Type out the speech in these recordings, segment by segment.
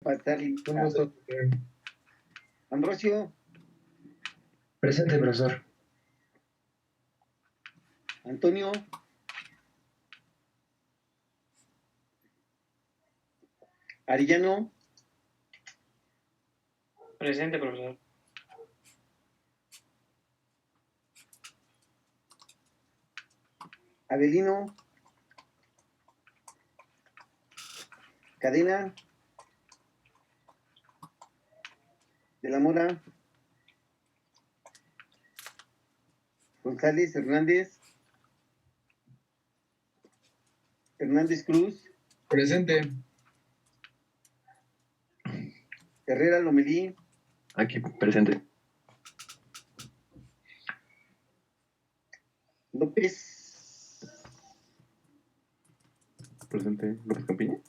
Va a estar Un gusto. Ambrosio, Presente, profesor. Antonio, Arellano, Presente, profesor. Avelino, Cadena, de la Mora, González, Hernández Cruz, Presente. Herrera Lomelí, Aquí, presente. López, Presente. López Campiña.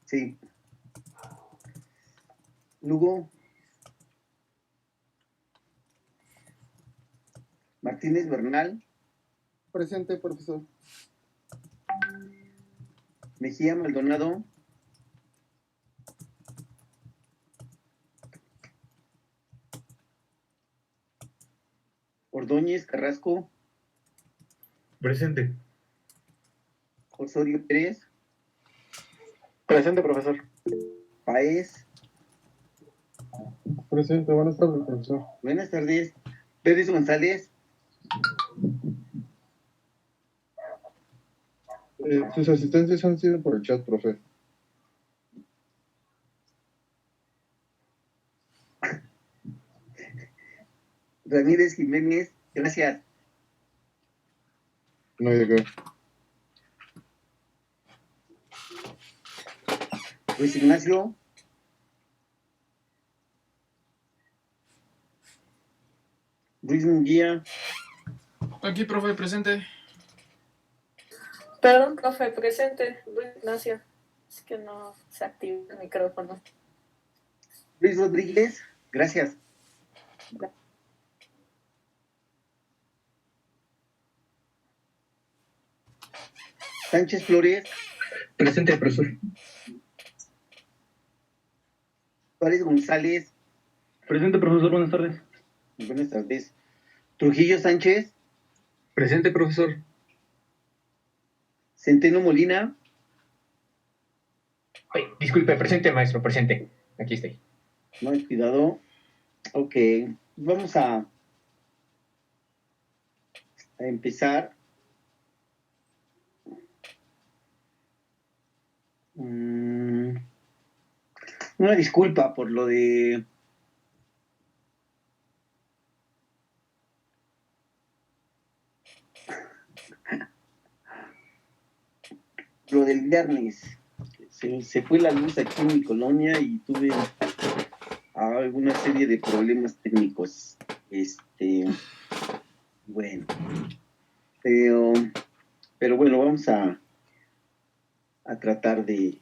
sí, Lugo, Martínez Bernal, Presente, profesor. Mejía Maldonado, Ordóñez Carrasco, Presente. Osorio Pérez, Presente, profesor. Paez, Presente, buenas tardes, profesor. buenas tardes, Pérez González, Sus asistencias han sido por el chat, profe. Ramírez Jiménez, gracias, No llegó. Luis Ignacio, Luis Munguía, Aquí, profe, presente. Perdón, profe, presente, Luis Ignacio. Es que no se activa el micrófono. Luis Rodríguez, gracias. Sánchez Flores, Presente, profesor. Suárez González, Presente, profesor. Buenas tardes. buenas tardes. Trujillo Sánchez, Presente, profesor. Centeno Molina, Ay, disculpe, presente, maestro, presente. Aquí estoy. no, cuidado. Ok, vamos a empezar. Una disculpa por lo de lo del viernes. Se fue la luz aquí en mi colonia y tuve alguna serie de problemas técnicos. Bueno, pero bueno, vamos a tratar de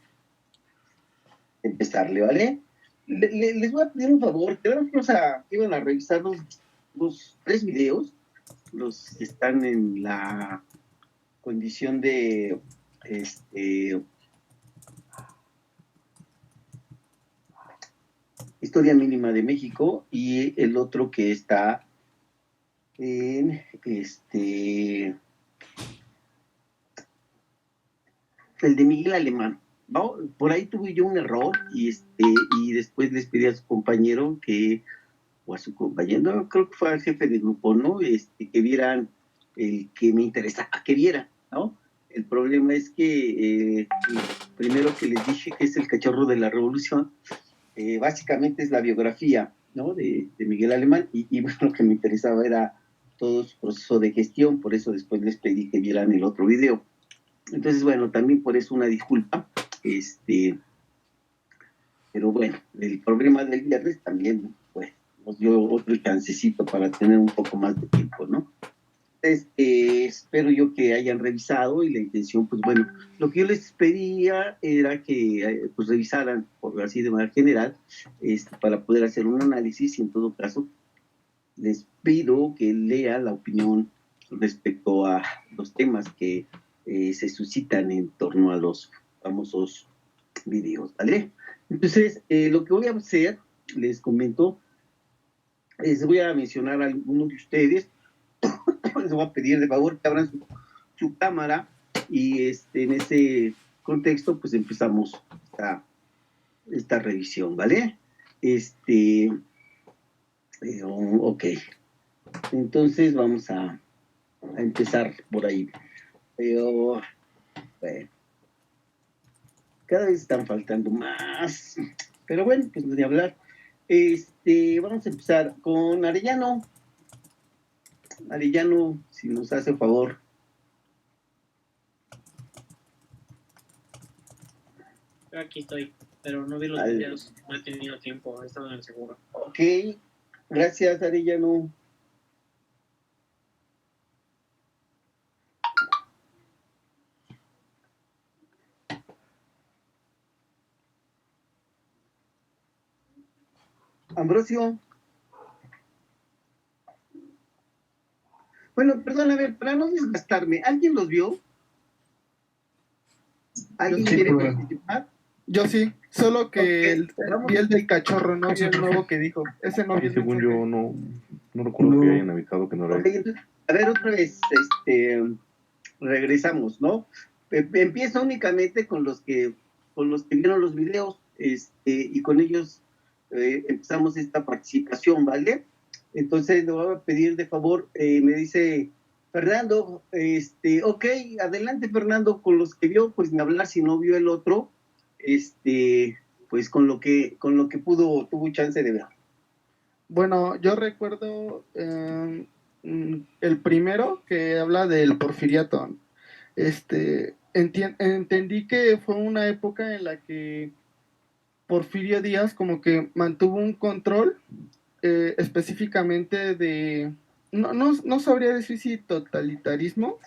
empezarle, ¿vale? Les voy a pedir un favor, quedamos que iban a revisar los 3 videos, los que están en la condición de Historia Mínima de México, y el otro que está en el de Miguel Alemán, ¿no? Por ahí tuve yo un error y después les pedí a su compañero o a su compañero, creo que fue al jefe de grupo, ¿no? Que vieran el que me interesaba que vieran, ¿no? El problema es que primero que les dije que es El Cachorro de la Revolución, básicamente es la biografía, ¿no? de Miguel Alemán, y bueno, lo que me interesaba era todo su proceso de gestión, por eso después les pedí que vieran el otro video. Entonces, bueno, también por eso una disculpa, pero bueno, el problema del viernes también, pues, nos dio otro chancecito para tener un poco más de tiempo, ¿no? Entonces, espero yo que hayan revisado, y la intención, pues bueno, lo que yo les pedía era que pues revisaran, por así de manera general, para poder hacer un análisis, y en todo caso, les pido que lean la opinión respecto a los temas que se suscitan en torno a los famosos videos, ¿vale? Entonces, lo que voy a hacer, les comento, les voy a mencionar a algunos de ustedes. Les voy a pedir de favor que abran su cámara y en ese contexto pues empezamos esta revisión, ¿vale? Ok, entonces vamos a empezar por ahí. Pero, bueno, cada vez están faltando más, pero bueno, pues no de hablar. Vamos a empezar con Arellano. Arellano, si nos hace favor. Aquí estoy, pero no vi los videos, no he tenido tiempo, he estado en el seguro. Ok, gracias Arellano. Ambrosio. Bueno, perdón, a ver, para no desgastarme, ¿alguien los vio? ¿Alguien Sí, quiere profe. participar? Yo sí, solo que vamos. vi el del cachorro, no vi el nuevo que dijo. Ese no vi el Según mensaje. yo, no recuerdo que hayan avisado que no era Ok, él. entonces, a ver, otra vez, regresamos, ¿no? Empiezo únicamente con los que vieron los videos, y con ellos empezamos esta participación, ¿vale? Entonces le voy a pedir de favor, me dice Fernando, ok, adelante Fernando, con los que vio, pues ni hablar, si no vio el otro, pues con lo que tuvo chance de ver. Bueno, yo recuerdo el primero que habla del porfiriato. Entendí que fue una época en la que Porfirio Díaz como que mantuvo un control específicamente no sabría decir si totalitarismo,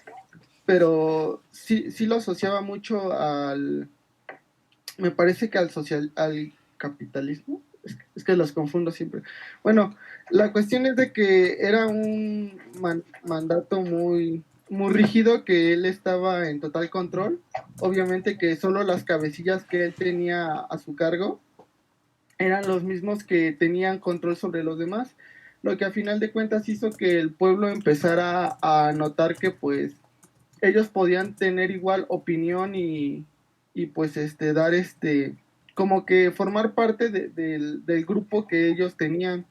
pero sí lo asociaba mucho me parece que al capitalismo. Es que los confundo siempre. Bueno, la cuestión es de que era un mandato muy rígido, que él estaba en total control. Obviamente que solo las cabecillas que él tenía a su cargo eran los mismos que tenían control sobre los demás, lo que a final de cuentas hizo que el pueblo empezara a notar que pues ellos podían tener igual opinión y pues dar como que formar parte del grupo que ellos tenían.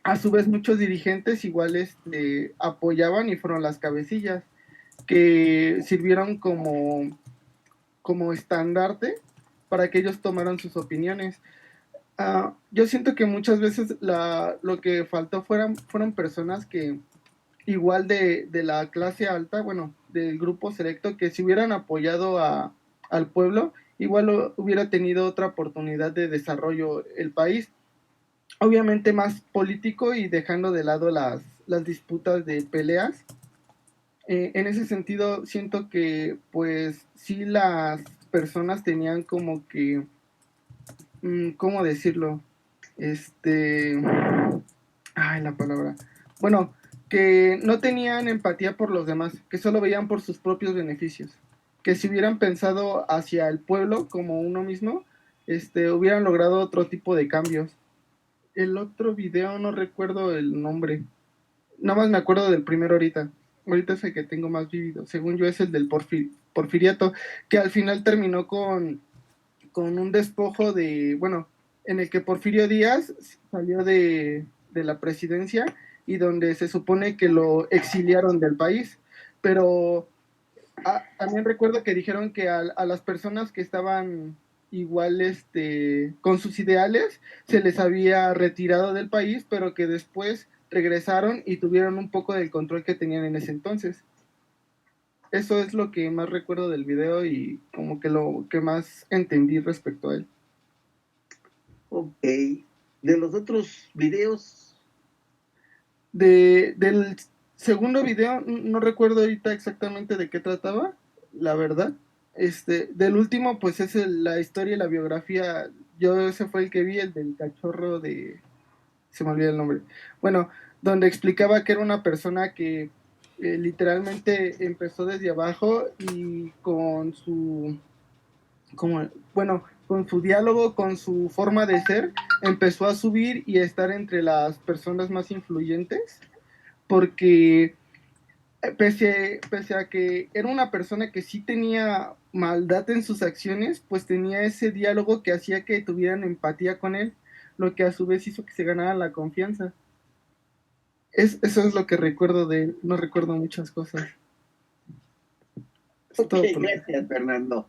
A su vez muchos dirigentes igual apoyaban y fueron las cabecillas que sirvieron como estandarte para que ellos tomaran sus opiniones. Yo siento que muchas veces lo que faltó fueron personas que igual de la clase alta, bueno, del grupo selecto, que si hubieran apoyado al pueblo, igual hubiera tenido otra oportunidad de desarrollo el país. Obviamente más político y dejando de lado las disputas de peleas. En ese sentido, siento que pues sí las personas tenían como que, ¿cómo decirlo? La palabra. Bueno, que no tenían empatía por los demás, que solo veían por sus propios beneficios, que si hubieran pensado hacia el pueblo como uno mismo, hubieran logrado otro tipo de cambios. El otro video no recuerdo el nombre, nada más me acuerdo del primero ahorita. Ahorita es el que tengo más vívido. Según yo es el del porfiriato, que al final terminó con un despojo en el que Porfirio Díaz salió de la presidencia y donde se supone que lo exiliaron del país. Pero también recuerdo que dijeron que a las personas que estaban igual con sus ideales se les había retirado del país, pero que después regresaron y tuvieron un poco del control que tenían en ese entonces. Eso es lo que más recuerdo del video y como que lo que más entendí respecto a él. Ok, de los otros videos. Del segundo video, no recuerdo ahorita exactamente de qué trataba, la verdad. Del último, pues es la historia y la biografía. Yo ese fue el que vi, el del cachorro se me olvida el nombre. Bueno, donde explicaba que era una persona que literalmente empezó desde abajo y con su, bueno, con su diálogo, con su forma de ser, empezó a subir y a estar entre las personas más influyentes, porque pese a que era una persona que sí tenía maldad en sus acciones, pues tenía ese diálogo que hacía que tuvieran empatía con él, lo que a su vez hizo que se ganara la confianza. Eso es lo que recuerdo de él, no recuerdo muchas cosas. Es Ok, todo por- gracias, Fernando.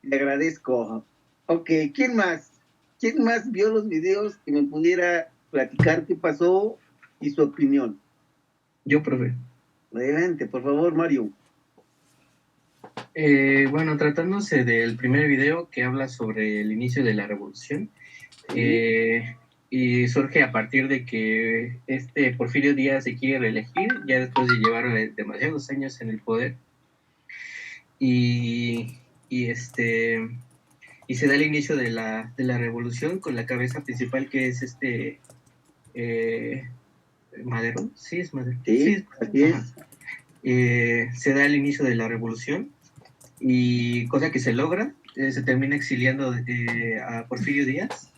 Le agradezco. Ok, ¿quién más? ¿Quién más vio los videos que me pudiera platicar qué pasó y su opinión? Yo, profe. Adelante, por favor, Mario. Bueno, tratándose del primer video que habla sobre el inicio de la revolución, y surge a partir de que Porfirio Díaz se quiere reelegir, ya después de llevar demasiados años en el poder, y, y, este, y se da el inicio de la revolución con la cabeza principal que es Madero, sí es Madero. Sí, así es. Ajá. Se da el inicio de la revolución y cosa que se logra, se termina exiliando a Porfirio Díaz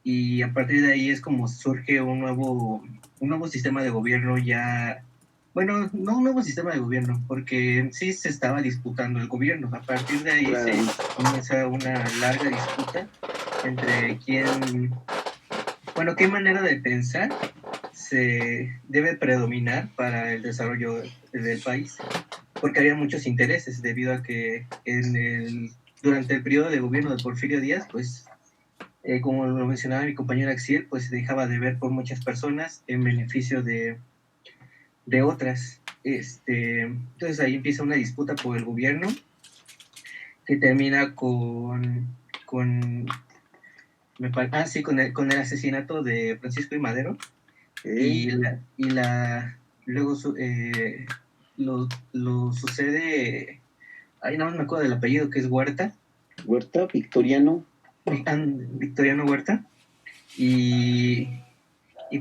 y a partir de ahí es como surge un nuevo sistema de gobierno ya, bueno, no un nuevo sistema de gobierno, porque en sí se estaba disputando el gobierno, a partir de ahí Claro. se comienza una larga disputa entre qué manera de pensar se debe predominar para el desarrollo del país, porque había muchos intereses debido a que durante el periodo de gobierno de Porfirio Díaz, pues, como lo mencionaba mi compañero Axiel, pues se dejaba de ver por muchas personas en beneficio de otras. Entonces ahí empieza una disputa por el gobierno que termina con el asesinato de Francisco I. Madero. Luego lo sucede, ay, no me acuerdo del apellido, que es Huerta. Huerta, Victoriano. Victoriano Huerta. Y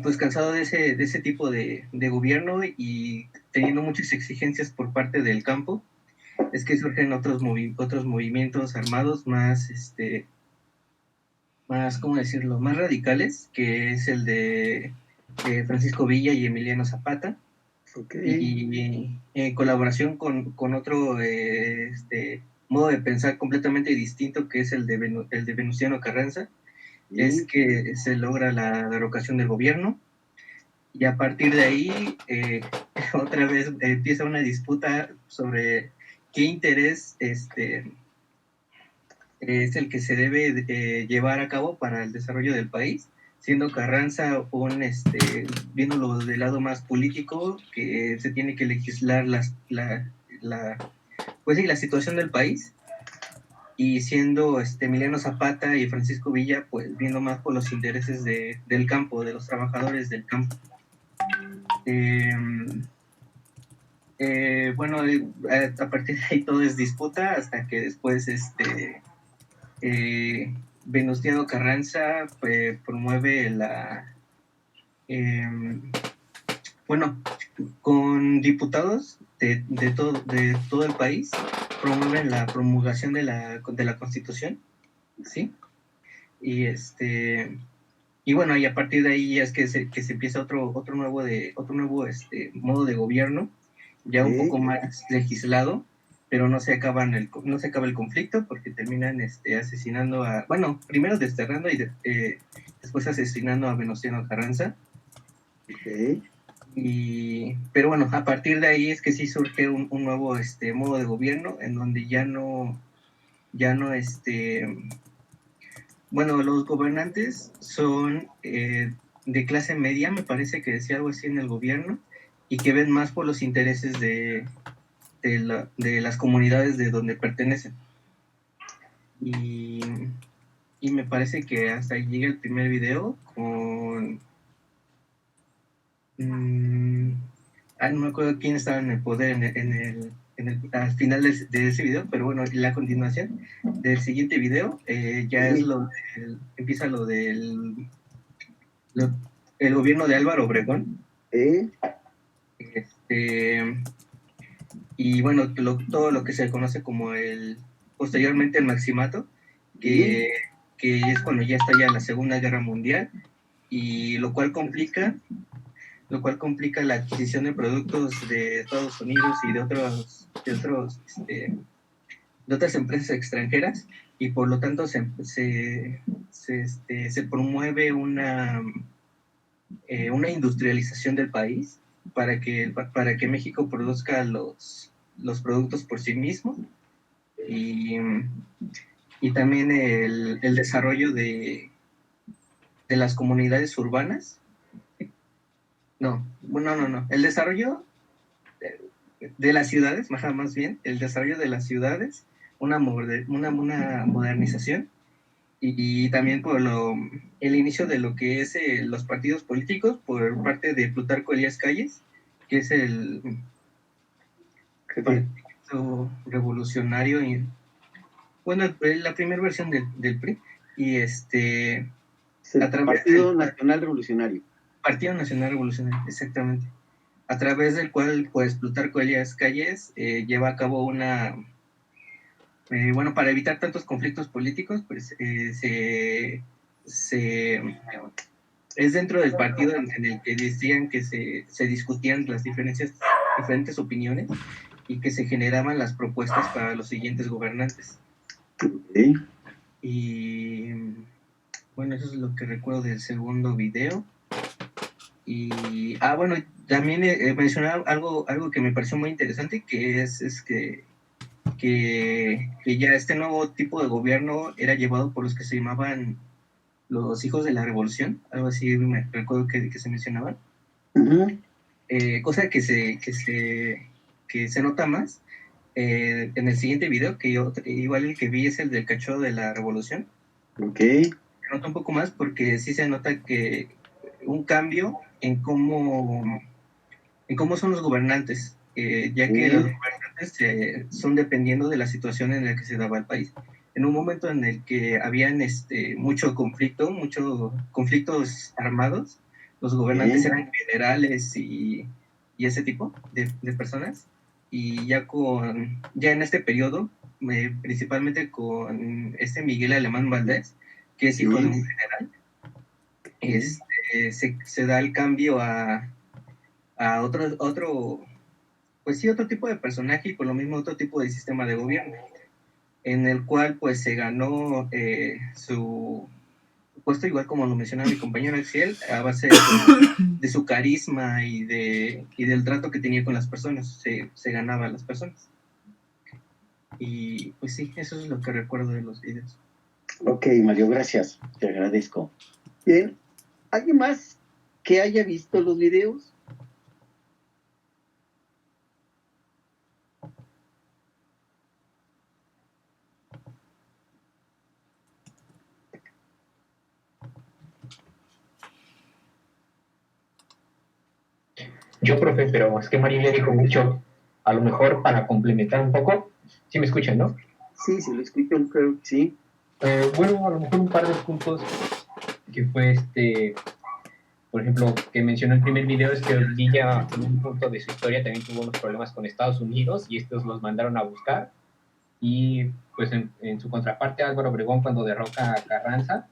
pues cansado de ese tipo de gobierno y teniendo muchas exigencias por parte del campo, es que surgen otros movimientos armados más, ¿cómo decirlo?, más radicales, que es el de Francisco Villa y Emiliano Zapata, y en colaboración con otro modo de pensar completamente distinto, que es el de Venustiano Carranza, es que se logra la derrocación del gobierno, y a partir de ahí otra vez empieza una disputa sobre qué interés es el que se debe llevar a cabo para el desarrollo del país, siendo Carranza viéndolo del lado más político, que se tiene que legislar la situación del país, y siendo Emiliano Zapata y Francisco Villa, pues viendo más por los intereses del campo, de los trabajadores del campo. A partir de ahí todo es disputa hasta que después Venustiano Carranza promueve con diputados de todo el país, promueven la promulgación de la Constitución, ¿sí? Y y a partir de ahí es que se empieza otro nuevo modo de gobierno, ya un poco más legislado, pero no se acaba el conflicto, porque terminan asesinando primero desterrando y después asesinando a Venustiano Carranza. Pero bueno, a partir de ahí es que sí surge un nuevo modo de gobierno, en donde los gobernantes son de clase media, me parece que decía algo así en el gobierno, y que ven más por los intereses de las comunidades de donde pertenecen. Y me parece que hasta ahí llega el primer video con... no me acuerdo quién estaba en el poder al final de ese video, pero bueno, la continuación del siguiente video ya es empieza lo del el gobierno de Álvaro Obregón. Y bueno, todo lo que se conoce como posteriormente el Maximato, que, que es cuando ya está ya la Segunda Guerra Mundial, y lo cual complica la adquisición de productos de Estados Unidos y de otras empresas extranjeras, y por lo tanto se promueve una industrialización del país para que México produzca los productos por sí mismo, y también el desarrollo de las comunidades urbanas. No. El desarrollo de las ciudades, más bien, el desarrollo de las ciudades, una modernización, y también por el inicio de lo que es los partidos políticos por parte de Plutarco Elías Calles, que es el partido revolucionario, la primera versión del PRI, y Partido Nacional Revolucionario. Partido Nacional Revolucionario, exactamente, a través del cual pues Plutarco Elías Calles lleva a cabo para evitar tantos conflictos políticos, pues es dentro del partido en el que decían que se discutían las diferentes opiniones, y que se generaban las propuestas para los siguientes gobernantes. Okay. Y bueno, eso es lo que recuerdo del segundo video. Y también mencionar algo que me pareció muy interesante, que es que ya este nuevo tipo de gobierno era llevado por los que se llamaban los hijos de la revolución, algo así me recuerdo que se mencionaban. Uh-huh. Cosa que se nota más en el siguiente video, que yo igual el que vi es el del cachorro de la revolución. Okay. Se nota un poco más porque sí se nota que un cambio en cómo son los gobernantes, ya que los gobernantes son dependiendo de la situación en la que se daba el país. En un momento en el que habían muchos conflictos armados, los gobernantes eran generales y ese tipo de personas, y ya en este periodo, principalmente con Miguel Alemán Valdés, que es hijo de un general, se da el cambio a otro tipo de personaje, y por lo mismo otro tipo de sistema de gobierno, en el cual pues se ganó su puesto, igual como lo mencionaba mi compañero Axiel, a base de su carisma y del trato que tenía con las personas. Se ganaba a las personas. Y pues sí, eso es lo que recuerdo de los videos. Ok, Mario, gracias, te agradezco. Bien, ¿alguien más que haya visto los videos? Yo, profe, pero es que María le dijo mucho. A lo mejor para complementar un poco, ¿sí me escuchan, no? Sí, lo escucho, creo que sí. Bueno, a lo mejor un par de puntos que fue por ejemplo, que mencionó el primer video, es que Villa en un punto de su historia también tuvo unos problemas con Estados Unidos, y estos los mandaron a buscar, y pues en su contraparte Álvaro Obregón, cuando derroca a Carranza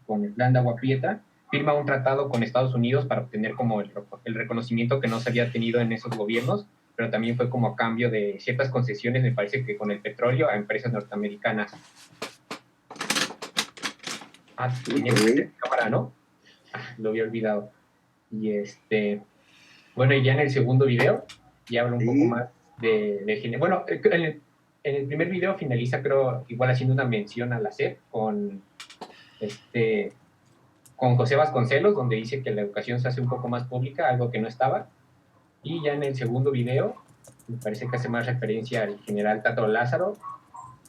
con el plan de Agua Prieta, firma un tratado con Estados Unidos para obtener como el reconocimiento que no se había tenido en esos gobiernos, pero también fue como a cambio de ciertas concesiones, me parece que con el petróleo, a empresas norteamericanas. Tenía cámara, ¿no? Lo había olvidado. Y bueno, y ya en el segundo video ya habla un poco más de bueno, en el primer video finaliza, creo, igual haciendo una mención a la SEP con José Vasconcelos, donde dice que la educación se hace un poco más pública, algo que no estaba. Y ya en el segundo video me parece que hace más referencia al general Tato Lázaro,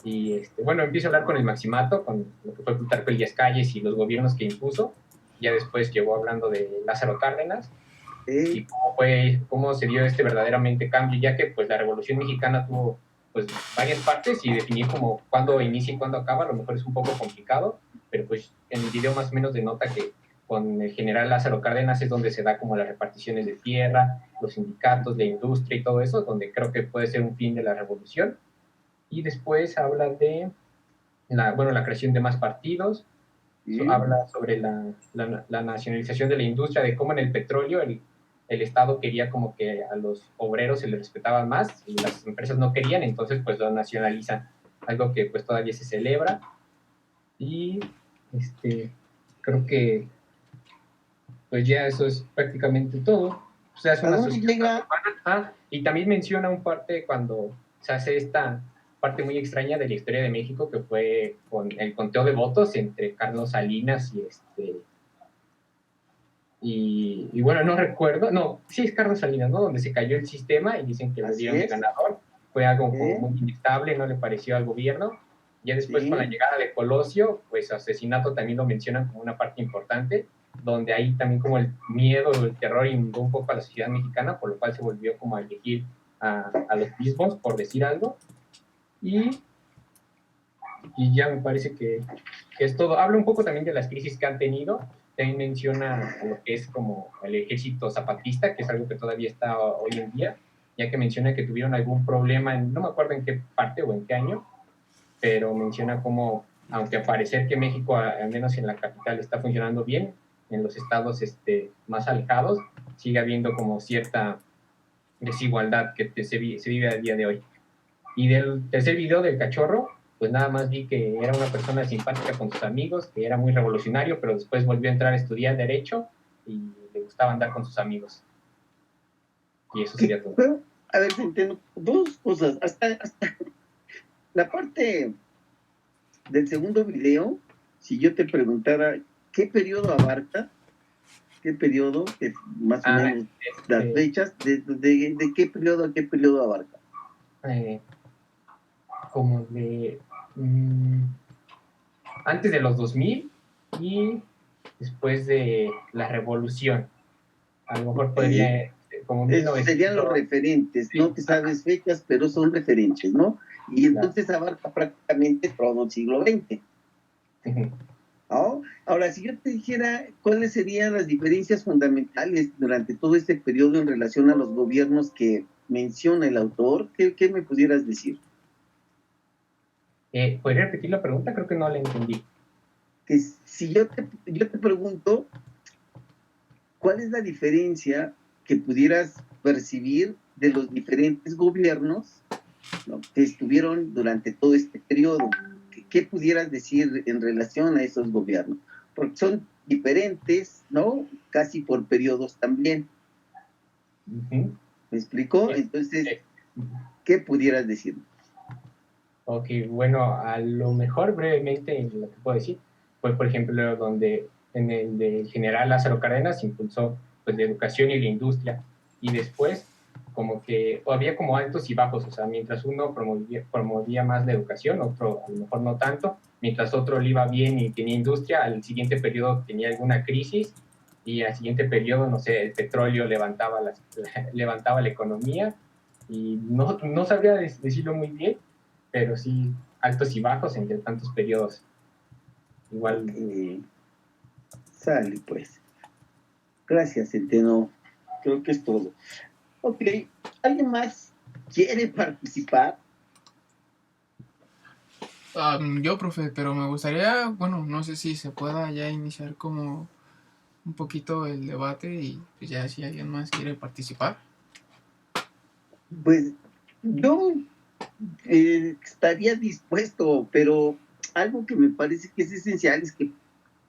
y bueno, empieza a hablar con el Maximato, con lo que fue Plutarco Elías Calles y los gobiernos que impuso. Ya después llegó hablando de Lázaro Cárdenas, y cómo se dio verdaderamente cambio, ya que pues la Revolución Mexicana tuvo pues varias partes, y definir como cuándo inicia y cuándo acaba a lo mejor es un poco complicado, pero pues en el video más o menos denota que con el general Lázaro Cárdenas es donde se da como las reparticiones de tierra, los sindicatos, la industria y todo eso, donde creo que puede ser un fin de la revolución. Y después habla de la creación de más partidos. Sí. Habla sobre la nacionalización de la industria, de cómo en el petróleo el Estado quería como que a los obreros se les respetaba más y las empresas no querían, entonces pues lo nacionalizan, algo que pues todavía se celebra. Y creo que pues ya eso es prácticamente todo. O sea, es una sociedad urbana. Y también menciona un parte cuando se hace esta parte muy extraña de la historia de México, que fue con el conteo de votos entre Carlos Salinas y bueno, no recuerdo, no, sí es Carlos Salinas, ¿no? Donde se cayó el sistema y dicen que lo dieron de ganador. Fue algo como muy inestable, no le pareció al gobierno. Ya después con la llegada de Colosio, pues su asesinato también lo mencionan como una parte importante, donde ahí también como el miedo o el terror inundó un poco a la sociedad mexicana, por lo cual se volvió como a elegir a los mismos, por decir algo. Y ya me parece que es todo. Habla un poco también de las crisis que han tenido. También menciona lo que es como el ejército zapatista, que es algo que todavía está hoy en día, ya que menciona que tuvieron algún problema, no me acuerdo en qué parte o en qué año, pero menciona cómo, aunque parecer que México, al menos en la capital, está funcionando bien, en los estados más alejados sigue habiendo como cierta desigualdad que se vive a día de hoy. Y del tercer video del cachorro, pues nada más vi que era una persona simpática con sus amigos, que era muy revolucionario, pero después volvió a entrar a estudiar Derecho y le gustaba andar con sus amigos. Y eso sería todo. Bueno, a ver, entiendo dos cosas. Hasta la parte del segundo video, si yo te preguntara qué periodo abarca, qué periodo, más o menos las fechas, de qué periodo a qué periodo abarca. Como de antes de los 2000 y después de la revolución. A lo mejor podría como 1900. Serían los referentes, sí. No te sabes fechas, pero son referentes, ¿no? Y entonces abarca prácticamente todo el siglo XX. ¿No? Ahora, si yo te dijera cuáles serían las diferencias fundamentales durante todo este periodo en relación a los gobiernos que menciona el autor, ¿qué me pudieras decir? ¿Podría repetir la pregunta? Creo que no la entendí. Que si yo te pregunto, ¿cuál es la diferencia que pudieras percibir de los diferentes gobiernos, ¿no?, que estuvieron durante todo este periodo? ¿Qué pudieras decir en relación a esos gobiernos? Porque son diferentes, ¿no? Casi por periodos también. ¿Me explico? Entonces, ¿qué pudieras decir? Ok, bueno, a lo mejor brevemente lo que puedo decir fue, por ejemplo, donde en el del general Lázaro Cárdenas impulsó pues la educación y la industria, y después como que había como altos y bajos, o sea, mientras uno promovía más la educación, otro a lo mejor no tanto, mientras otro le iba bien y tenía industria, al siguiente periodo tenía alguna crisis, y al siguiente periodo, no sé, el petróleo levantaba la economía, y no sabría decirlo muy bien, pero sí altos y bajos entre tantos periodos. Igual. Sale, pues. Gracias, Centeno. Creo que es todo. Ok, ¿alguien más quiere participar? Yo, profe, pero me gustaría, bueno, no sé si se pueda ya iniciar como un poquito el debate y pues ya si alguien más quiere participar. Pues yo estaría dispuesto, pero algo que me parece que es esencial es que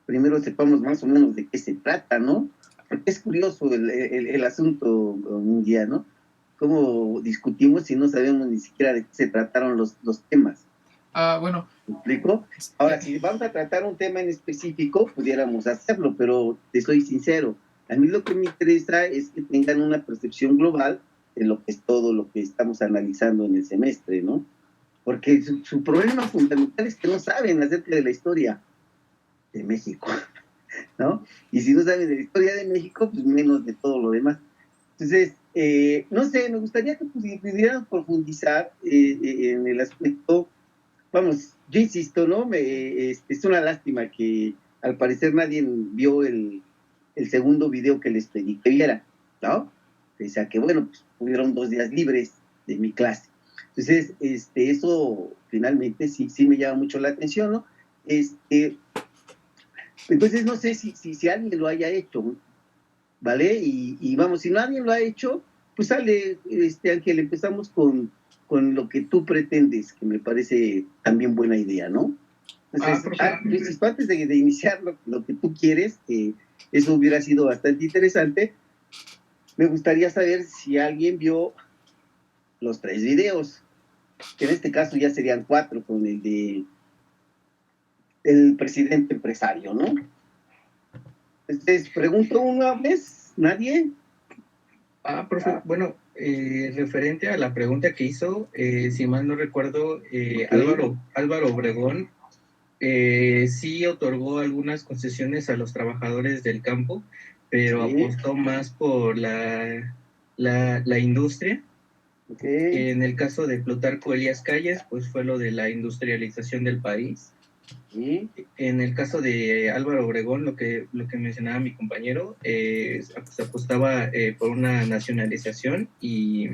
primero sepamos más o menos de qué se trata, ¿no? Porque es curioso el asunto un día, ¿no? Cómo discutimos si no sabemos ni siquiera de qué se trataron los temas. Bueno. ¿Me explico? Ahora, si vamos a tratar un tema en específico, pudiéramos hacerlo, pero te soy sincero, a mí lo que me interesa es que tengan una percepción global de lo que es todo lo que estamos analizando en el semestre, ¿no? Porque su problema fundamental es que no saben acerca de la historia de México, ¿no? Y si no saben de la historia de México, pues menos de todo lo demás. Entonces, no sé, me gustaría que pudieran profundizar en el aspecto, vamos, yo insisto, ¿no? Es una lástima que al parecer nadie vio el segundo video que les pedí que viera, ¿no? Pese a que, bueno, pues hubieron 2 días libres de mi clase. Entonces, eso finalmente sí me llama mucho la atención, ¿no? Entonces, no sé si alguien lo haya hecho, ¿vale? Y vamos, si nadie lo ha hecho, pues sale, Ángel, empezamos con lo que tú pretendes, que me parece también buena idea, ¿no? Entonces, pues, antes de iniciar lo que tú quieres, eso hubiera sido bastante interesante. Me gustaría saber si alguien vio los 3 videos, que en este caso ya serían 4, con el de el presidente empresario, ¿no? Entonces, pregunto una vez, ¿nadie? Profe, bueno, referente a la pregunta que hizo, si mal no recuerdo, Okay. Álvaro Obregón sí otorgó algunas concesiones a los trabajadores del campo, pero Sí. apostó más por la industria. Okay. En el caso de Plutarco Elías Calles, pues fue lo de la industrialización del país. Sí. En el caso de Álvaro Obregón, lo que mencionaba mi compañero, se apostaba por una nacionalización y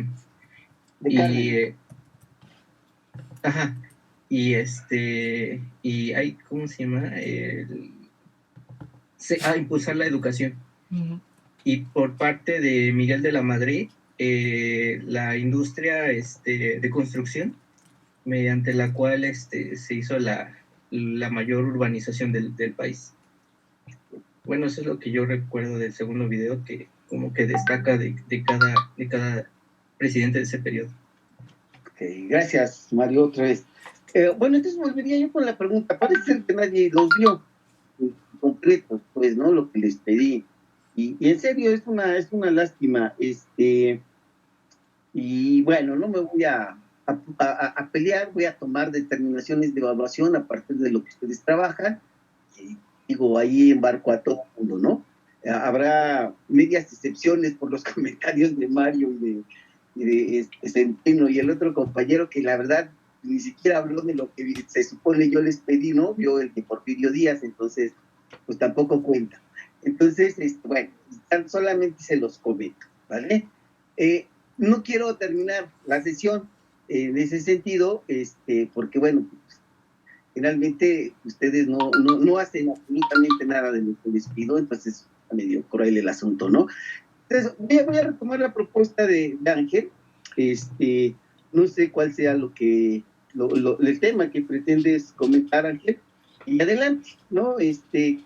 ajá, y hay, ¿cómo se llama? Impulsar la educación. Uh-huh. Y por parte de Miguel de la Madrid, la industria de construcción, mediante la cual se hizo la mayor urbanización del país. Bueno, eso es lo que yo recuerdo del segundo video, que como que destaca de cada presidente de ese periodo. Okay, gracias, Mario, otra vez. Bueno, entonces volvería yo con la pregunta. Parece ser que nadie los vio completos, pues, ¿no? Lo que les pedí. Y en serio, es una lástima. Y bueno, no me voy a pelear, voy a tomar determinaciones de evaluación a partir de lo que ustedes trabajan. Y digo, ahí embarco a todo el mundo, ¿no? Habrá medias excepciones por los comentarios de Mario y de Centeno y el otro compañero que la verdad ni siquiera habló de lo que se supone yo les pedí, ¿no? Vio el de Porfirio Díaz, entonces pues tampoco cuenta. Entonces, bueno, solamente se los comento, ¿vale? No quiero terminar la sesión en ese sentido, porque bueno, pues, finalmente ustedes no hacen absolutamente nada de lo que les pido, entonces está medio cruel el asunto, ¿no? Entonces, voy a retomar la propuesta de Ángel. No sé cuál sea el tema que pretendes comentar, Ángel, y adelante, ¿no?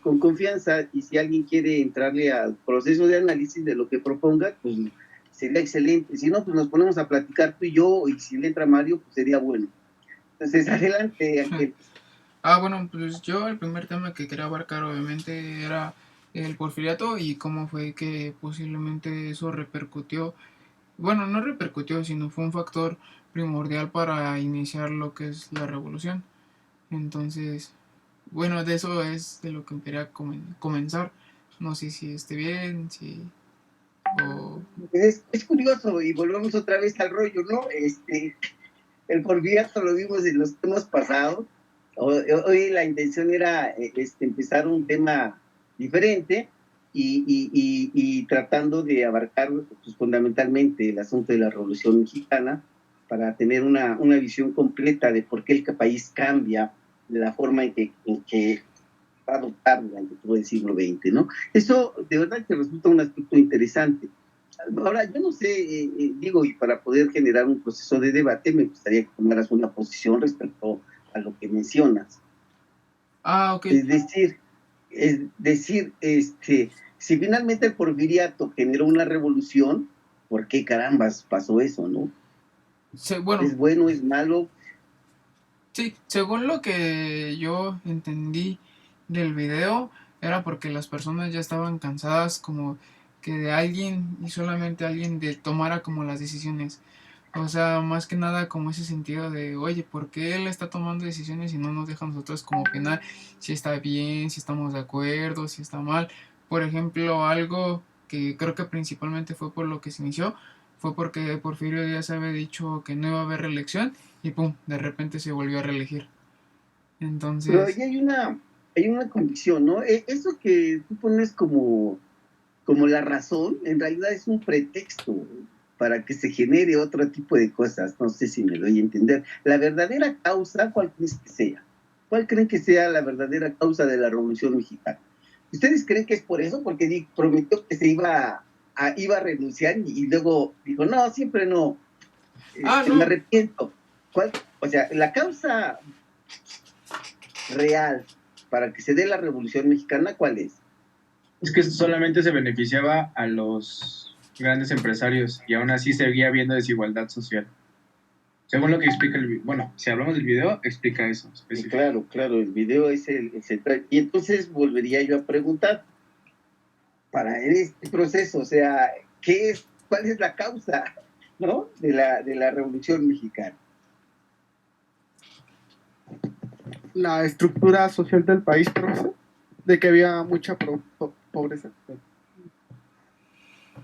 Con confianza, y si alguien quiere entrarle al proceso de análisis de lo que proponga, pues sería excelente. Si no, pues nos ponemos a platicar tú y yo, y si le entra Mario, pues sería bueno. Entonces, adelante, Ángel. Bueno, pues yo el primer tema que quería abarcar obviamente era el porfiriato y cómo fue que posiblemente eso repercutió, bueno, no repercutió, sino fue un factor primordial para iniciar lo que es la revolución. Entonces, bueno, de eso es de lo que quería comenzar. No sé si esté bien, si... Es curioso, y volvemos otra vez al rollo, ¿no? El porfiriato lo vimos en los temas pasados. Hoy la intención era empezar un tema diferente y tratando de abarcar pues, fundamentalmente el asunto de la Revolución Mexicana para tener una visión completa de por qué el país cambia, de la forma en que va a adoptar durante todo el siglo XX, ¿no? Eso de verdad que resulta un aspecto interesante. Ahora, yo no sé, digo, y para poder generar un proceso de debate, me gustaría que tomaras una posición respecto a lo que mencionas. Ok. Es decir, si finalmente el porfiriato generó una revolución, ¿por qué carambas pasó eso, no? Bueno, ¿Es bueno, es malo? Sí, según lo que yo entendí del video, era porque las personas ya estaban cansadas como que de alguien y solamente alguien de tomara como las decisiones. O sea, más que nada como ese sentido de, oye, ¿por qué él está tomando decisiones y no nos deja a nosotros como opinar si está bien, si estamos de acuerdo, si está mal? Por ejemplo, algo que creo que principalmente fue por lo que se inició, fue porque Porfirio Díaz había dicho que no iba a haber reelección y pum, de repente se volvió a reelegir. Entonces... Pero ahí hay una condición, ¿no? Eso que tú pones como la razón, en realidad es un pretexto. para que se genere otro tipo de cosas. No sé si me doy a entender. La verdadera causa, ¿cuál crees que sea? ¿Cuál creen que sea la verdadera causa de la Revolución Mexicana? ¿Ustedes creen que es por eso? Porque prometió que se iba a renunciar y luego dijo, no, siempre no. Me No. arrepiento. ¿Cuál? O sea, la causa real para que se dé la Revolución Mexicana, ¿cuál es? Es que solamente se beneficiaba a los grandes empresarios y aún así seguía habiendo desigualdad social. Según lo que explica el video. Bueno, si hablamos del video, explica eso. Claro, el video es el central. Y entonces volvería yo a preguntar, para este proceso, o sea, ¿cuál es la causa, ¿no? de la Revolución Mexicana? La estructura social del país, profesor, de que había mucha pobreza.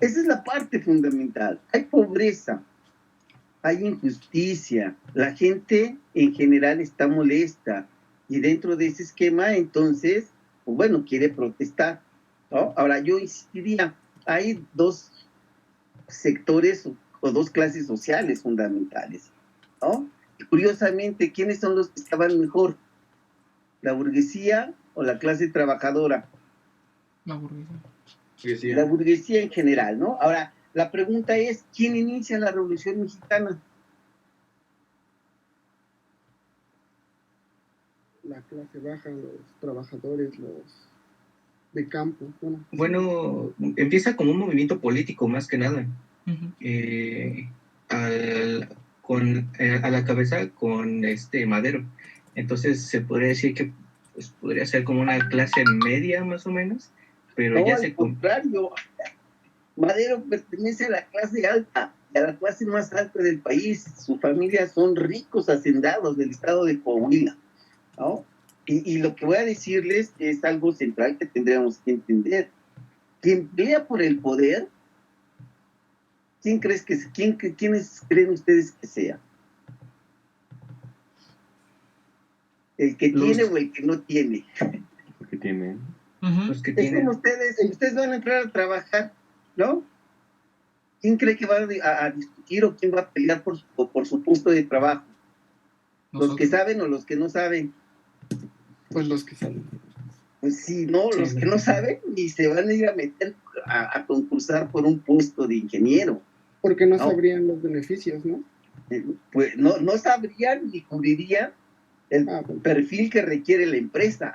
Esa es la parte fundamental. Hay pobreza, hay injusticia, la gente en general está molesta y dentro de ese esquema, entonces, pues bueno, quiere protestar, ¿no? Ahora, yo insistiría, hay dos sectores o dos clases sociales fundamentales, ¿no? Y curiosamente, ¿quiénes son los que estaban mejor? ¿La burguesía o la clase trabajadora? La burguesía. La burguesía en general, ¿no? Ahora, la pregunta es, ¿quién inicia la Revolución Mexicana? La clase baja, los trabajadores, los de campo. Bueno, empieza como un movimiento político más que nada. Uh-huh. A la cabeza con Madero. Entonces se podría decir que pues, podría ser como una clase media más o menos, pero no, ya al contrario, Madero pertenece a la clase alta, a la clase más alta del país. Su familia son ricos hacendados del estado de Coahuila, ¿no? Y lo que voy a decirles es algo central que tendríamos que entender. Quien pelea por el poder, ¿quiénes creen ustedes que sea? ¿El que tiene o el que no tiene? El que tiene. Uh-huh. Los que Es tienen. como ustedes van a entrar a trabajar, ¿no? ¿Quién cree que va a discutir o quién va a pelear por su puesto de trabajo? Nosotros. ¿Los que saben o los que no saben? Pues los que saben. Pues sí, no, sí, los que no saben ni se van a ir a meter a concursar por un puesto de ingeniero. Porque no sabrían los beneficios, ¿no? Pues no sabrían ni cubrirían el perfil que requiere la empresa,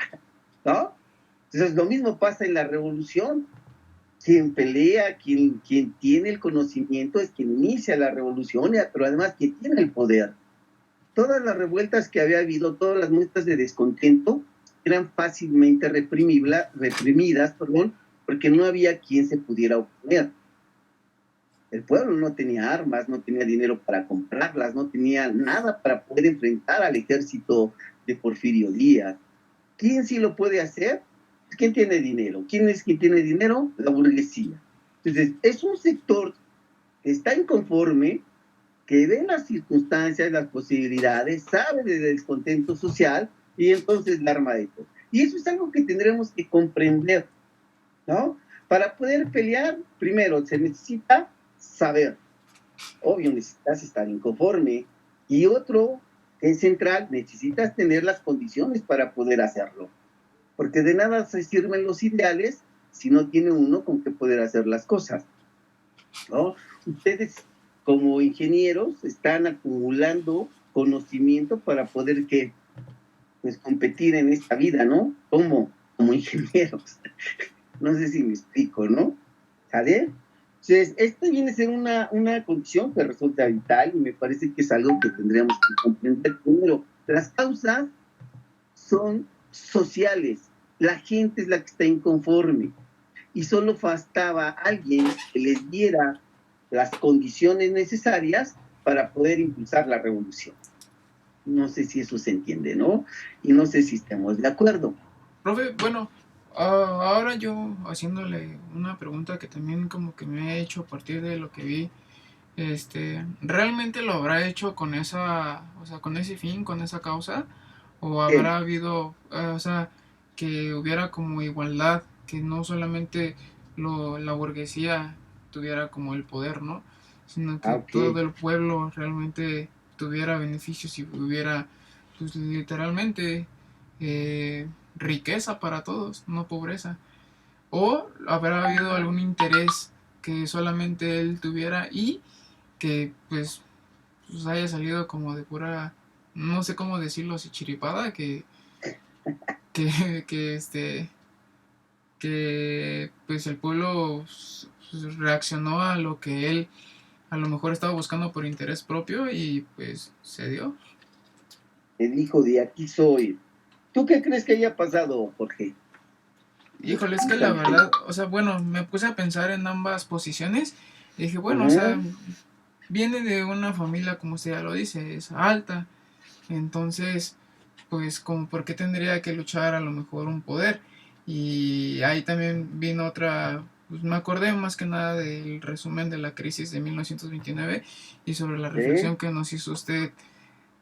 ¿no? Entonces lo mismo pasa en la revolución. Quien pelea, quien tiene el conocimiento es quien inicia la revolución, pero además quien tiene el poder. Todas las revueltas que había habido, todas las muestras de descontento eran fácilmente reprimidas, porque no había quien se pudiera oponer. El pueblo no tenía armas, no tenía dinero para comprarlas, no tenía nada para poder enfrentar al ejército de Porfirio Díaz. ¿Quién sí lo puede hacer? ¿Quién tiene dinero? ¿Quién es quien tiene dinero? La burguesía. Entonces, es un sector que está inconforme, que ve las circunstancias, las posibilidades, sabe del descontento social y entonces la arma de todo. Y eso es algo que tendremos que comprender, ¿no? Para poder pelear, primero se necesita saber. Obvio, necesitas estar inconforme. Y otro, que es central, necesitas tener las condiciones para poder hacerlo. Porque de nada se sirven los ideales si no tiene uno con qué poder hacer las cosas, ¿no? Ustedes, como ingenieros, están acumulando conocimiento para poder pues competir en esta vida, ¿no? Como ingenieros. No sé si me explico, ¿no? ¿Sale? Entonces, esta viene a ser una condición que resulta vital y me parece que es algo que tendríamos que comprender. Primero, las causas son sociales. La gente es la que está inconforme y solo faltaba alguien que les diera las condiciones necesarias para poder impulsar la revolución. No sé si eso se entiende, ¿no? Y no sé si estamos de acuerdo. Profe, bueno, ahora yo haciéndole una pregunta que también como que me he hecho a partir de lo que vi, ¿realmente lo habrá hecho con con ese fin, con esa causa? ¿O habrá habido, que hubiera como igualdad, que no solamente la burguesía tuviera como el poder, ¿no? sino que todo el pueblo realmente tuviera beneficios y hubiera, pues literalmente, riqueza para todos, no pobreza. O habrá habido algún interés que solamente él tuviera y que pues haya salido como de pura, no sé cómo decirlo así, chiripada, que pues el pueblo reaccionó a lo que él a lo mejor estaba buscando por interés propio y pues se dio. Él dijo, de aquí soy. ¿Tú qué crees que haya pasado, Jorge? Híjole, es que la verdad, o sea, bueno, me puse a pensar en ambas posiciones y dije, bueno, o sea, viene de una familia, como usted ya lo dice, es alta, entonces, pues, como, ¿por qué tendría que luchar a lo mejor un poder? Y ahí también vino otra, pues me acordé más que nada del resumen de la crisis de 1929 y sobre la reflexión que nos hizo usted,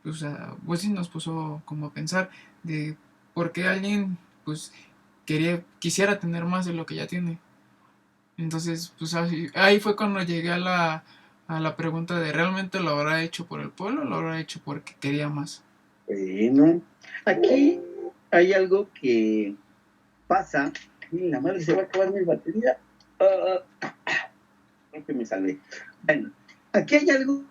pues sí nos puso como a pensar de por qué alguien, pues, quisiera tener más de lo que ya tiene. Entonces, pues ahí fue cuando llegué a la pregunta de ¿realmente lo habrá hecho por el pueblo o lo habrá hecho porque quería más? Bueno, aquí hay algo que pasa. La madre, se va a acabar mi batería. Creo que me salvé. Bueno, aquí hay algo.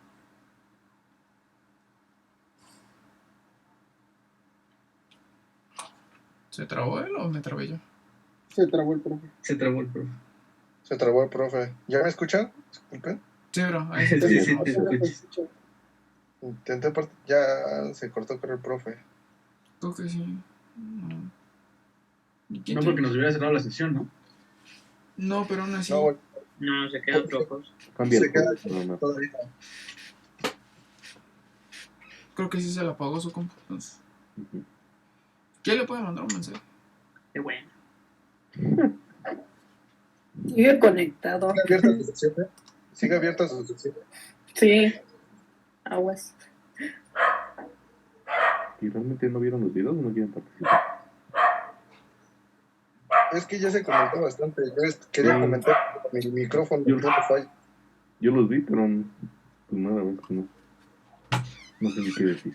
¿Se trabó él o me trabé yo? Se trabó el profe. Se trabó el profe. Se trabó el profe. ¿Ya me escuchan? Disculpen. Sí, bro. Ahí Sí, te escucho. Intenté ya se cortó con el profe. Creo que sí. No porque nos hubiera cerrado la sesión, ¿no? No, pero aún así. No, se quedan flojos. Cambia Se queda no. todavía. Creo que sí se le apagó su compu. Entonces. ¿Quién le puede mandar un mensaje? Qué bueno. Sigue conectado. Sigue abierta su sección. Sí. Aguas. ¿Y realmente no vieron los videos o no quieren participar? Es que ya se comentó bastante. Yo quería comentar mi micrófono. Yo los vi, pero pues nada, no sé ni qué decir.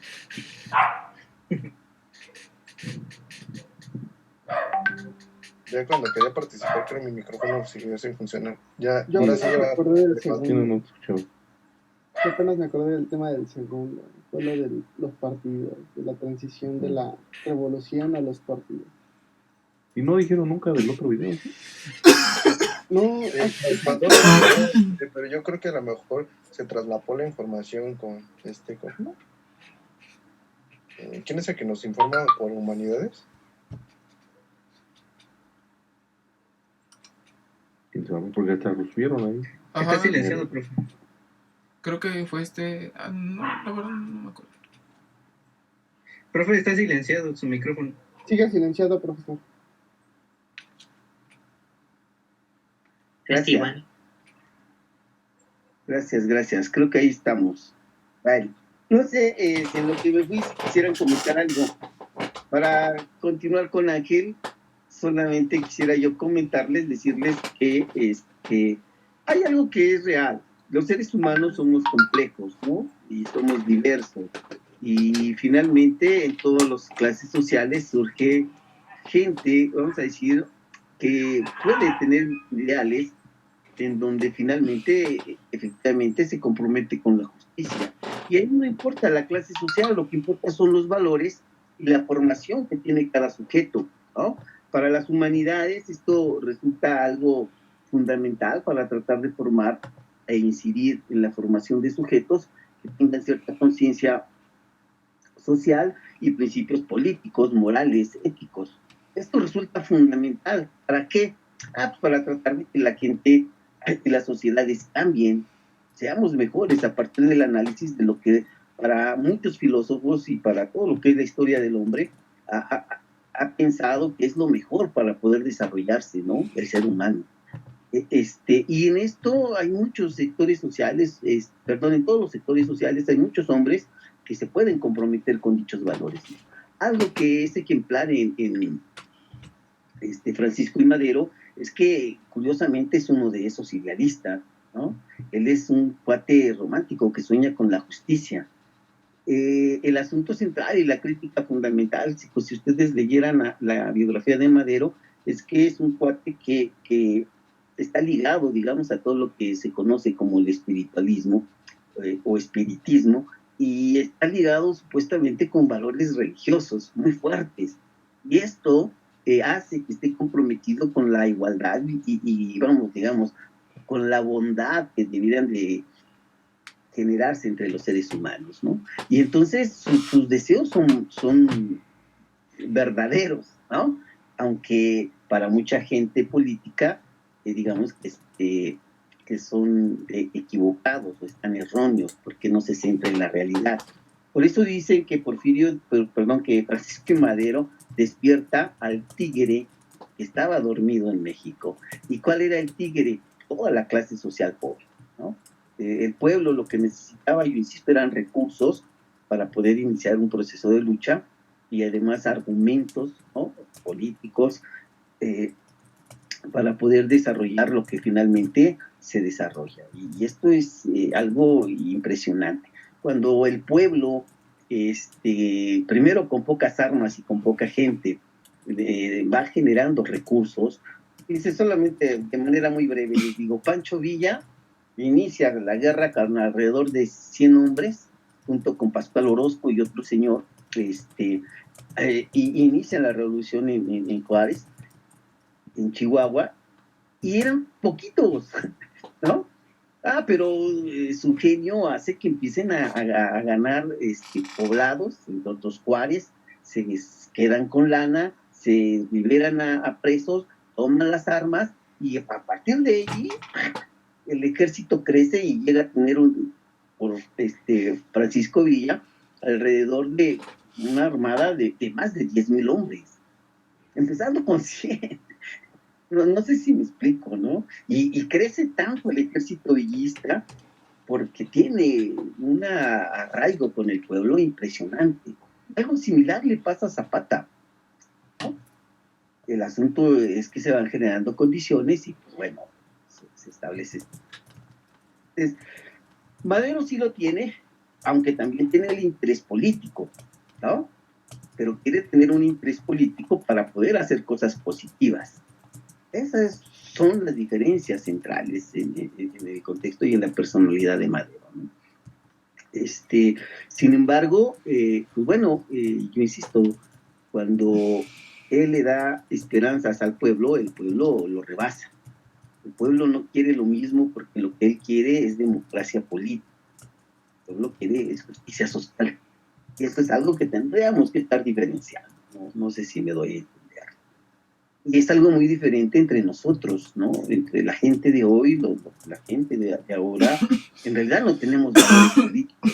Ya cuando quería participar, creo que mi micrófono siguió sin funcionar. Ya, Yo ahora sí me acordé del segundo. No escuchaba. Yo apenas me acordé del tema del segundo. Fue lo de los partidos, de la transición de la revolución a los partidos. Y no dijeron nunca del otro video. No, pero yo creo que a lo mejor se traslapó la información con ¿cómo? ¿Quién es el que nos informa por humanidades? ¿Quién sabe? Porque hasta lo subieron ahí. Ajá. Está silenciado, profe. Creo que fue no, la verdad no me acuerdo. Profe, está silenciado su micrófono. Sigue silenciado, profesor. Gracias. Creo que ahí estamos. Vale. No sé si en lo que me fui quisieran comentar algo. Para continuar con Ángel, solamente quisiera yo comentarles, decirles que hay algo que es real. Los seres humanos somos complejos, ¿no? Y somos diversos. Y finalmente en todas las clases sociales surge gente, vamos a decir, que puede tener ideales en donde finalmente, efectivamente, se compromete con la justicia. Y ahí no importa la clase social, lo que importa son los valores y la formación que tiene cada sujeto, ¿no? Para las humanidades esto resulta algo fundamental para tratar de formar e incidir en la formación de sujetos que tengan cierta conciencia social y principios políticos, morales, éticos. Esto resulta fundamental. ¿Para qué? Pues para tratar de que la gente y las sociedades cambien, seamos mejores a partir del análisis de lo que para muchos filósofos y para todo lo que es la historia del hombre ha pensado que es lo mejor para poder desarrollarse, ¿no? El ser humano. Y en esto hay muchos sectores sociales, en todos los sectores sociales hay muchos hombres que se pueden comprometer con dichos valores. Algo que es ejemplar en Francisco I. Madero es que curiosamente es uno de esos idealistas ¿no? Él es un cuate romántico que sueña con la justicia. El asunto central y la crítica fundamental, si ustedes leyeran la biografía de Madero, es que es un cuate que está ligado, digamos, a todo lo que se conoce como el espiritualismo o espiritismo, y está ligado supuestamente con valores religiosos muy fuertes. Y esto hace que esté comprometido con la igualdad y vamos, digamos, con la bondad que debieran de generarse entre los seres humanos, ¿no? Y entonces sus deseos son verdaderos, ¿no? Aunque para mucha gente política, digamos que son equivocados o están erróneos porque no se centra en la realidad. Por eso dicen que que Francisco Madero despierta al tigre que estaba dormido en México. ¿Y cuál era el tigre? Toda la clase social pobre, ¿no? El pueblo lo que necesitaba, yo insisto, eran recursos para poder iniciar un proceso de lucha y además argumentos, ¿no?, políticos para poder desarrollar lo que finalmente se desarrolla. Y esto es algo impresionante. Cuando el pueblo, primero con pocas armas y con poca gente, va generando recursos, dice solamente de manera muy breve, les digo, Pancho Villa inicia la guerra con alrededor de 100 hombres, junto con Pascual Orozco y otro señor, y inicia la revolución en Juárez, en Chihuahua, y eran poquitos, ¿no? Pero su genio hace que empiecen a ganar poblados, entre otros Juárez, se quedan con lana, se liberan a presos, toman las armas, y a partir de ahí el ejército crece y llega a tener por Francisco Villa alrededor de una armada de más de 10,000 hombres, empezando con 100. No sé si me explico, ¿no? Y crece tanto el ejército villista porque tiene un arraigo con el pueblo impresionante. Algo similar le pasa a Zapata, ¿no? El asunto es que se van generando condiciones y, pues, bueno, se establece. Entonces, Madero sí lo tiene, aunque también tiene el interés político, ¿no? Pero quiere tener un interés político para poder hacer cosas positivas. Esas son las diferencias centrales en el contexto y en la personalidad de Madero, ¿no? Sin embargo, pues bueno, yo insisto, cuando él le da esperanzas al pueblo, el pueblo lo rebasa. El pueblo no quiere lo mismo porque lo que él quiere es democracia política. El pueblo quiere es justicia social. Y eso es algo que tendríamos que estar diferenciando. No sé si me doy a entender. Y es algo muy diferente entre nosotros, ¿no? Entre la gente de hoy, la gente de ahora. En realidad no tenemos valores políticos.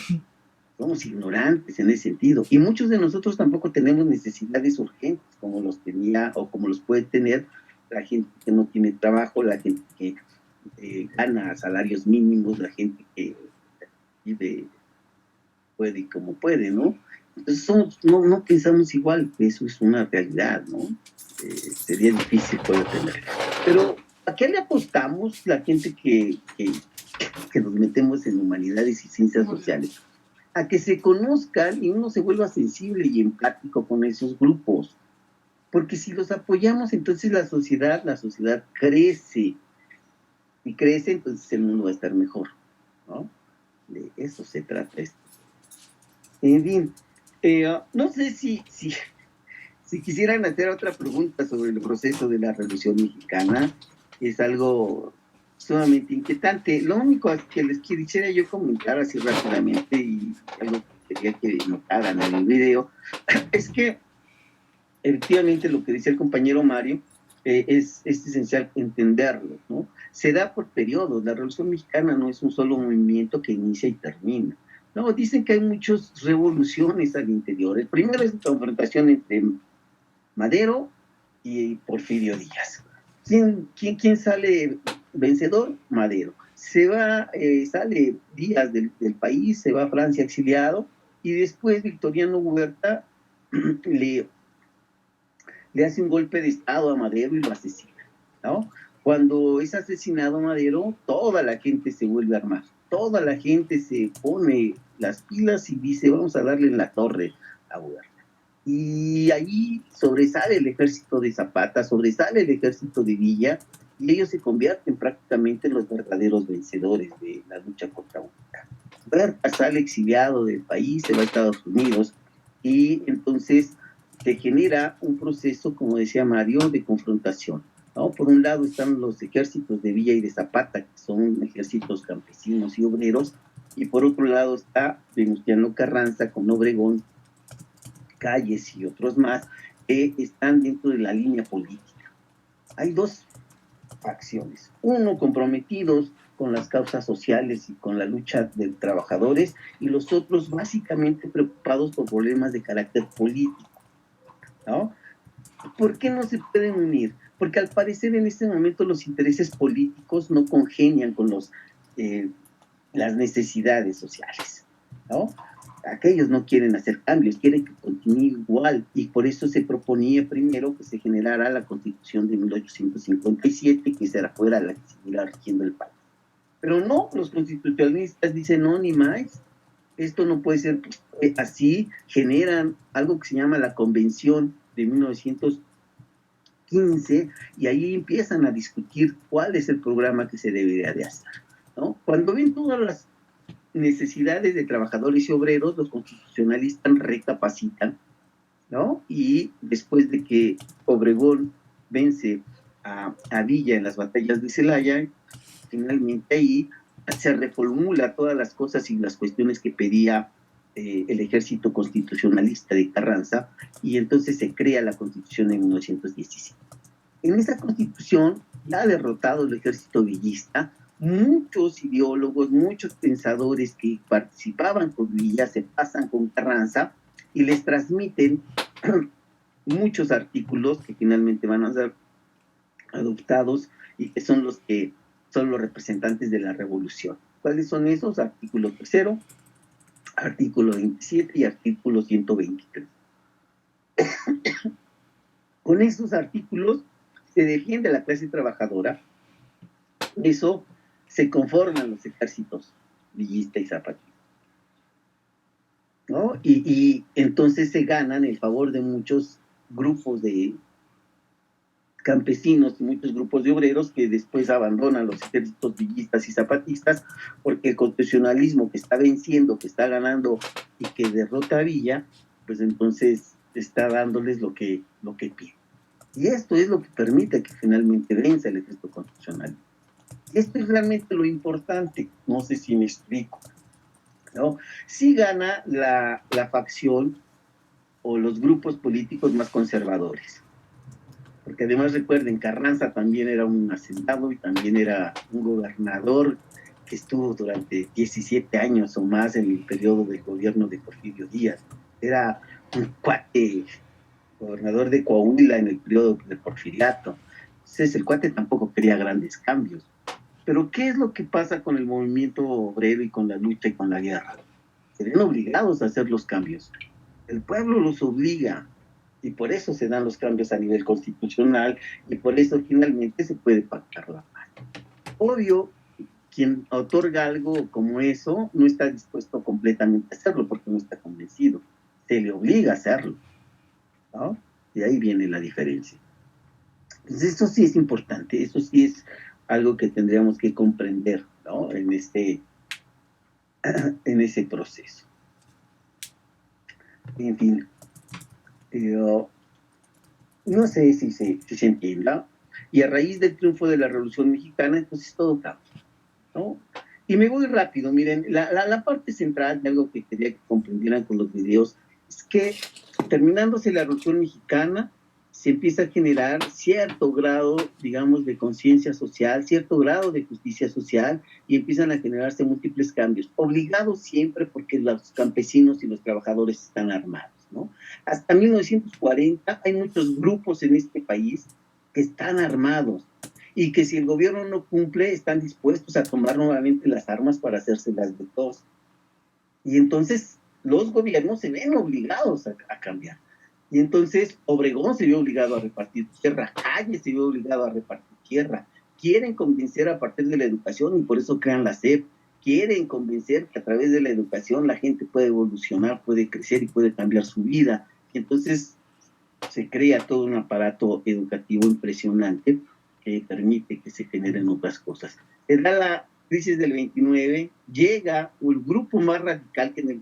Somos ignorantes en ese sentido. Y muchos de nosotros tampoco tenemos necesidades urgentes como los tenía o como los puede tener la gente que no tiene trabajo, la gente que gana salarios mínimos, la gente que vive puede y como puede, ¿no? Entonces no pensamos igual, eso es una realidad, ¿no? Sería difícil poder tenerlo. Pero ¿a qué le apostamos la gente que nos metemos en humanidades y ciencias sociales? A que se conozcan y uno se vuelva sensible y empático con esos grupos. Porque si los apoyamos, entonces la sociedad crece. Y crece, entonces el mundo va a estar mejor, ¿no? De eso se trata esto. En fin, no sé si quisieran hacer otra pregunta sobre el proceso de la Revolución Mexicana. Es algo sumamente inquietante. Lo único que les quisiera yo comentar así rápidamente, y algo que quería que notaran en el video, es que efectivamente lo que decía el compañero Mario es esencial entenderlo, ¿no? Se da por periodos. La Revolución Mexicana no es un solo movimiento que inicia y termina. No, dicen que hay muchas revoluciones al interior. El primero es la confrontación entre Madero y Porfirio Díaz. ¿Quién sale vencedor? Madero. Sale Díaz del país, se va a Francia exiliado, y después Victoriano Huerta le hace un golpe de estado a Madero y lo asesina, ¿no? Cuando es asesinado Madero, toda la gente se vuelve a armar, toda la gente se pone las pilas y dice, vamos a darle en la torre a Huerta. Y ahí sobresale el ejército de Zapata, sobresale el ejército de Villa, y ellos se convierten prácticamente en los verdaderos vencedores de la lucha contra Huerta. Huerta sale exiliado del país, se va a Estados Unidos, y entonces se genera un proceso, como decía Mario, de confrontación, ¿no? Por un lado están los ejércitos de Villa y de Zapata, que son ejércitos campesinos y obreros, y por otro lado está Venustiano Carranza con Obregón, Calles y otros más, que están dentro de la línea política. Hay dos facciones, uno comprometidos con las causas sociales y con la lucha de trabajadores, y los otros básicamente preocupados por problemas de carácter político, ¿no? ¿Por qué no se pueden unir? Porque al parecer en este momento los intereses políticos no congenian con las necesidades sociales, ¿no? Aquellos no quieren hacer cambios, quieren que continúe igual, y por eso se proponía primero que se generara la Constitución de 1857, que fuera la que siguiera rigiendo el país. Pero no, los constitucionalistas dicen, no, ni más, esto no puede ser así. Generan algo que se llama la Convención de 1915, y ahí empiezan a discutir cuál es el programa que se debería de hacer, ¿no? Cuando ven todas las necesidades de trabajadores y obreros, los constitucionalistas recapacitan, ¿no? Y después de que Obregón vence a Villa en las batallas de Celaya, finalmente ahí se reformula todas las cosas y las cuestiones que pedía el ejército constitucionalista de Carranza, y entonces se crea la Constitución de 1917. En esa Constitución, ya derrotado el ejército villista, muchos ideólogos, muchos pensadores que participaban con Villa se pasan con Carranza y les transmiten muchos artículos que finalmente van a ser adoptados y que son los representantes de la revolución. ¿Cuáles son esos? Artículo 3, artículo 27 y artículo 123. Con esos artículos se defiende a la clase trabajadora. Eso se conforman los ejércitos villista y zapatista, ¿no? Y entonces se ganan el favor de muchos grupos de campesinos y muchos grupos de obreros que después abandonan los ejércitos villistas y zapatistas, porque el constitucionalismo que está venciendo, que está ganando y que derrota a Villa, pues entonces está dándoles lo que piden. Y esto es lo que permite que finalmente venza el ejército constitucional. Esto es realmente lo importante, no sé si me explico, ¿no? Sí gana la facción o los grupos políticos más conservadores, porque además recuerden, Carranza también era un hacendado y también era un gobernador que estuvo durante 17 años o más en el periodo del gobierno de Porfirio Díaz. Era un cuate, gobernador de Coahuila en el periodo de Porfiriato. Entonces el cuate tampoco quería grandes cambios. Pero ¿qué es lo que pasa con el movimiento obrero y con la lucha y con la guerra? Se ven obligados a hacer los cambios. El pueblo los obliga, y por eso se dan los cambios a nivel constitucional, y por eso finalmente se puede pactar la paz. Obvio, quien otorga algo como eso no está dispuesto completamente a hacerlo porque no está convencido. Se le obliga a hacerlo, ¿no? Y ahí viene la diferencia. Entonces eso sí es importante, eso sí es algo que tendríamos que comprender, ¿no? En ese proceso. En fin, no sé si se entienda, y a raíz del triunfo de la Revolución Mexicana, entonces todo cambia, ¿no? Y me voy rápido, miren, la parte central de algo que quería que comprendieran con los videos es que terminándose la Revolución Mexicana, se empieza a generar cierto grado, digamos, de conciencia social, cierto grado de justicia social, y empiezan a generarse múltiples cambios, obligados siempre porque los campesinos y los trabajadores están armados, ¿no? Hasta 1940 hay muchos grupos en este país que están armados y que si el gobierno no cumple están dispuestos a tomar nuevamente las armas para hacérselas de todos. Y entonces los gobiernos se ven obligados a cambiar. Y entonces Obregón se vio obligado a repartir tierra, Calles se vio obligado a repartir tierra. quieren convencer a partir de la educación y por eso crean la SEP. Quieren convencer que a través de la educación la gente puede evolucionar, puede crecer y puede cambiar su vida. Y entonces se crea todo un aparato educativo impresionante que permite que se generen otras cosas. Se da la crisis del 29, llega el grupo más radical que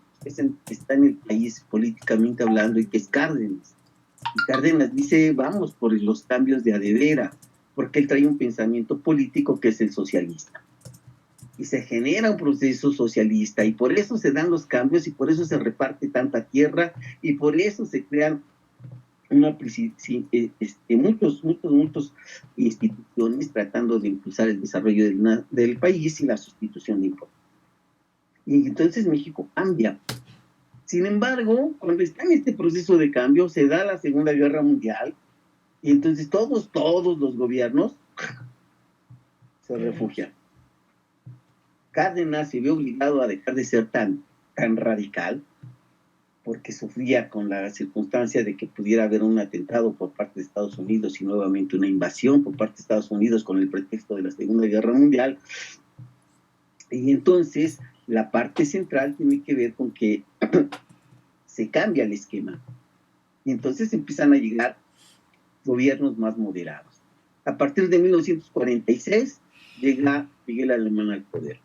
está en el país políticamente hablando y que es Cárdenas. Y Cárdenas dice, vamos por los cambios de adevera, porque él trae un pensamiento político que es el socialista. Y se genera un proceso socialista, y por eso se dan los cambios, y por eso se reparte tanta tierra, y por eso se crean muchos instituciones tratando de impulsar el desarrollo del país y la sustitución de impuestos. Y entonces México cambia. Sin embargo, cuando está en este proceso de cambio, se da la Segunda Guerra Mundial, y entonces todos los gobiernos se refugian. Cárdenas se ve obligado a dejar de ser tan radical, porque sufría con la circunstancia de que pudiera haber un atentado por parte de Estados Unidos y nuevamente una invasión por parte de Estados Unidos con el pretexto de la Segunda Guerra Mundial. Y entonces la parte central tiene que ver con que se cambia el esquema. Y entonces empiezan a llegar gobiernos más moderados. A partir de 1946 llega Miguel Alemán al poder.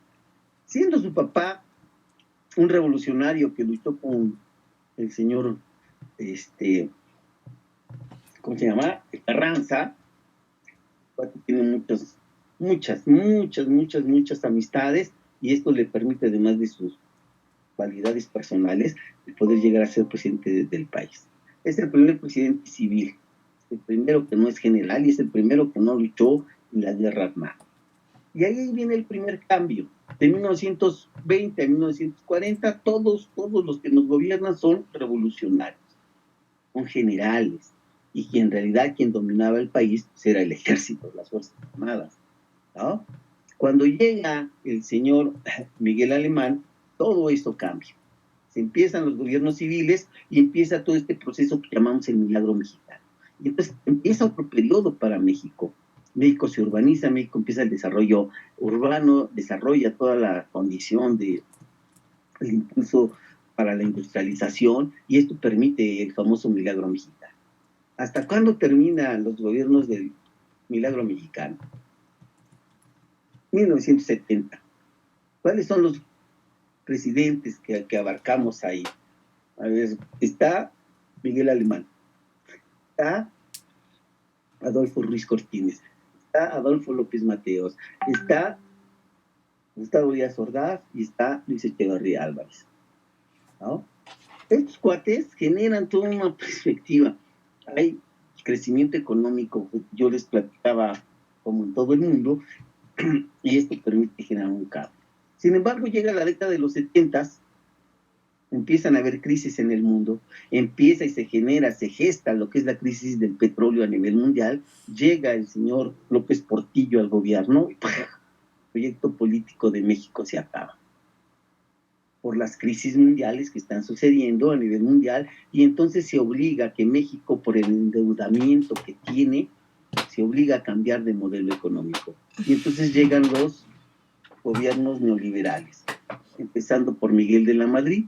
Siendo su papá un revolucionario que luchó con el señor, ¿cómo se llama? Carranza, tiene muchas amistades, y esto le permite, además de sus cualidades personales, el poder llegar a ser presidente del país. Es el primer presidente civil, el primero que no es general, y es el primero que no luchó en la guerra armada. Y ahí viene el primer cambio. De 1920 a 1940, todos los que nos gobiernan son revolucionarios, son generales, y que en realidad quien dominaba el país pues, era el ejército, las fuerzas armadas, ¿no? Cuando llega el señor Miguel Alemán, todo esto cambia. Se empiezan los gobiernos civiles y empieza todo este proceso que llamamos el milagro mexicano. Y entonces empieza otro periodo para México. México se urbaniza, México empieza el desarrollo urbano, desarrolla toda la condición del impulso para la industrialización, y esto permite el famoso milagro mexicano. ¿Hasta cuándo terminan los gobiernos del milagro mexicano? 1970. ¿Cuáles son los presidentes que abarcamos ahí? A ver, está Miguel Alemán, está Adolfo Ruiz Cortines, está Adolfo López Mateos, está Gustavo Díaz Ordaz y está Luis Echeverría Álvarez, ¿no? Estos cuates generan toda una perspectiva. Hay crecimiento económico, yo les platicaba como en todo el mundo, y esto permite generar un cambio. Sin embargo, llega la década de los 70s, empiezan a haber crisis en el mundo, empieza y se gesta lo que es la crisis del petróleo a nivel mundial, llega el señor López Portillo al gobierno, y el proyecto político de México se acaba por las crisis mundiales que están sucediendo a nivel mundial, y entonces se obliga a que México, por el endeudamiento que tiene, se obliga a cambiar de modelo económico. Y entonces llegan los gobiernos neoliberales, empezando por Miguel de la Madrid,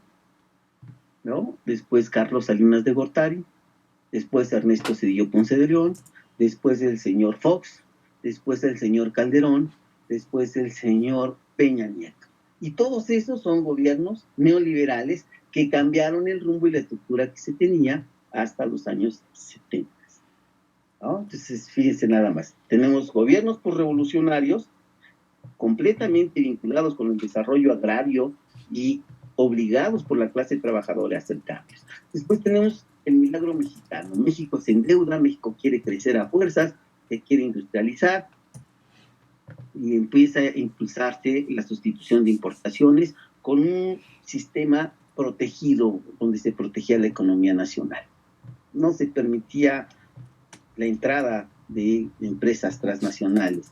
¿no? Después Carlos Salinas de Gortari, después Ernesto Zedillo Ponce de León, después el señor Fox, después el señor Calderón, después el señor Peña Nieto. Y todos esos son gobiernos neoliberales que cambiaron el rumbo y la estructura que se tenía hasta los años 70. ¿No? Entonces, fíjense nada más. Tenemos gobiernos posrevolucionarios completamente vinculados con el desarrollo agrario y obligados por la clase trabajadora a hacer cambios. Después tenemos el milagro mexicano. México se endeuda, México quiere crecer a fuerzas, se quiere industrializar, y empieza a impulsarse la sustitución de importaciones con un sistema protegido, donde se protegía la economía nacional. No se permitía la entrada de empresas transnacionales,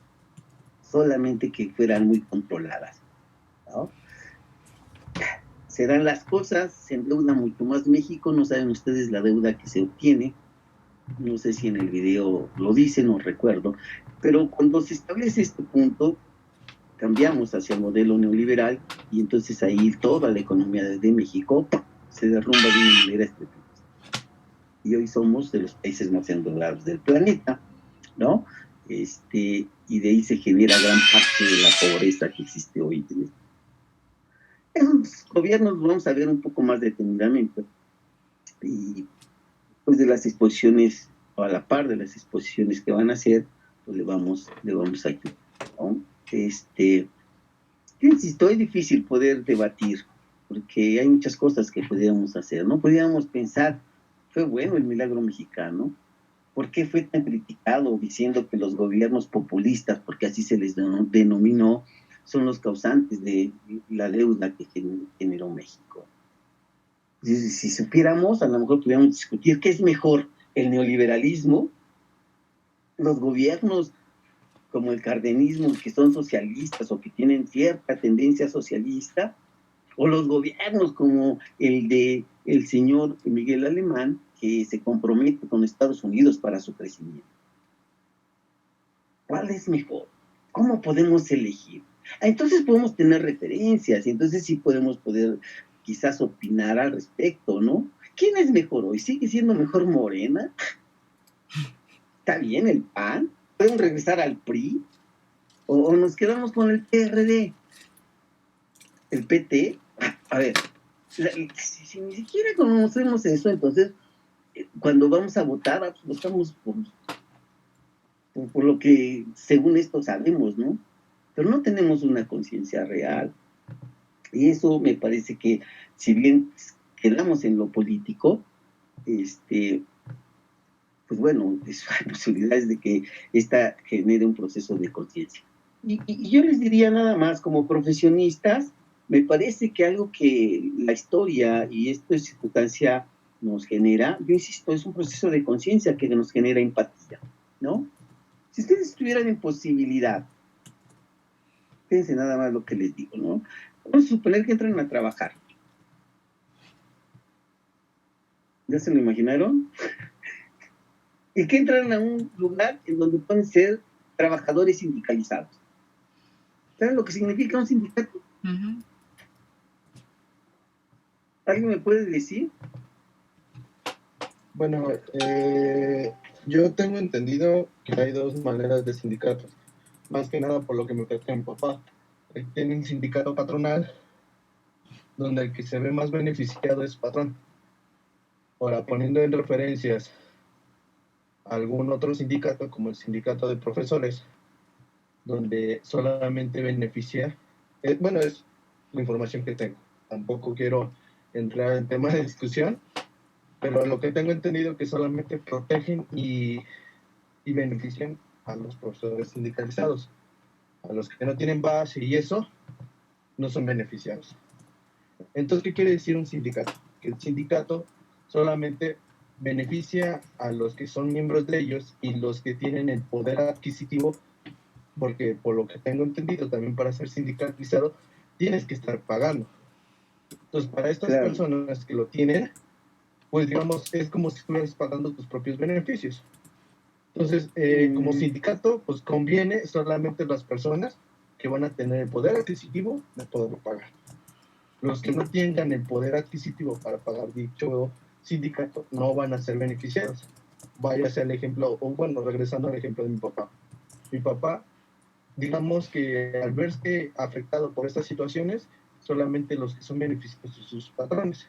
solamente que fueran muy controladas, ¿no? Se dan las cosas, se endeuda mucho más México, no saben ustedes la deuda que se obtiene, no sé si en el video lo dice, no recuerdo, pero cuando se establece este punto, cambiamos hacia el modelo neoliberal y entonces ahí toda la economía de México se derrumba de una manera estrepitosa. Y hoy somos de los países más endeudados del planeta, ¿no? Y de ahí se genera gran parte de la pobreza que existe hoy. Esos gobiernos vamos a ver un poco más detenidamente. Y pues de las exposiciones, o a la par de las exposiciones que van a hacer, pues le vamos a ayudar, ¿no? Yo insisto, es difícil poder debatir, porque hay muchas cosas que podríamos hacer, ¿no? Podríamos pensar, fue bueno el milagro mexicano, ¿por qué fue tan criticado diciendo que los gobiernos populistas, porque así se les denominó, son los causantes de la deuda que generó México? Si supiéramos, a lo mejor pudiéramos discutir qué es mejor, el neoliberalismo, los gobiernos como el cardenismo, que son socialistas o que tienen cierta tendencia socialista, o los gobiernos como el de el señor Miguel Alemán, que se compromete con Estados Unidos para su crecimiento. ¿Cuál es mejor? ¿Cómo podemos elegir? Entonces podemos tener referencias, y entonces sí podemos poder quizás opinar al respecto, ¿no? ¿Quién es mejor hoy? ¿Sigue siendo mejor Morena? ¿Está bien el PAN? ¿Podemos regresar al PRI? ¿O nos quedamos con el PRD? ¿El PT? A ver, si ni siquiera conocemos eso, entonces cuando vamos a votar, pues votamos por lo que según esto sabemos, ¿no? Pero no tenemos una conciencia real. Y eso me parece que, si bien quedamos en lo político, pues bueno, hay posibilidades de que esta genere un proceso de conciencia. Y yo les diría nada más, como profesionistas, me parece que algo que la historia y esta circunstancia nos genera, yo insisto, es un proceso de conciencia que nos genera empatía, ¿no? Si ustedes estuvieran en posibilidad, fíjense nada más lo que les digo, ¿no? Vamos a suponer que entran a trabajar. ¿Ya se lo imaginaron? Y que entran a un lugar en donde pueden ser trabajadores sindicalizados. ¿Saben lo que significa un sindicato? Uh-huh. ¿Alguien me puede decir? Bueno, yo tengo entendido que hay dos maneras de sindicatos. Más que nada por lo que me platicó mi papá. Tiene un sindicato patronal donde el que se ve más beneficiado es patrón. Ahora, poniendo en referencias algún otro sindicato, como el sindicato de profesores, donde solamente beneficia, bueno, es la información que tengo. Tampoco quiero entrar en temas de discusión, pero lo que tengo entendido que solamente protegen y benefician a los profesores sindicalizados. A los que no tienen base y eso, no son beneficiados. Entonces, ¿qué quiere decir un sindicato? Que el sindicato solamente beneficia a los que son miembros de ellos y los que tienen el poder adquisitivo, porque por lo que tengo entendido, también para ser sindicalizado, tienes que estar pagando. Entonces, para estas personas que lo tienen, pues digamos, es como si estuvieras pagando tus propios beneficios. Entonces, como sindicato, pues conviene solamente las personas que van a tener el poder adquisitivo de poderlo pagar. Los que no tengan el poder adquisitivo para pagar dicho sindicato no van a ser beneficiados. Váyase al ejemplo, o bueno, regresando al ejemplo de mi papá. Mi papá, digamos que al verse afectado por estas situaciones, solamente los que son beneficiados son sus patrones.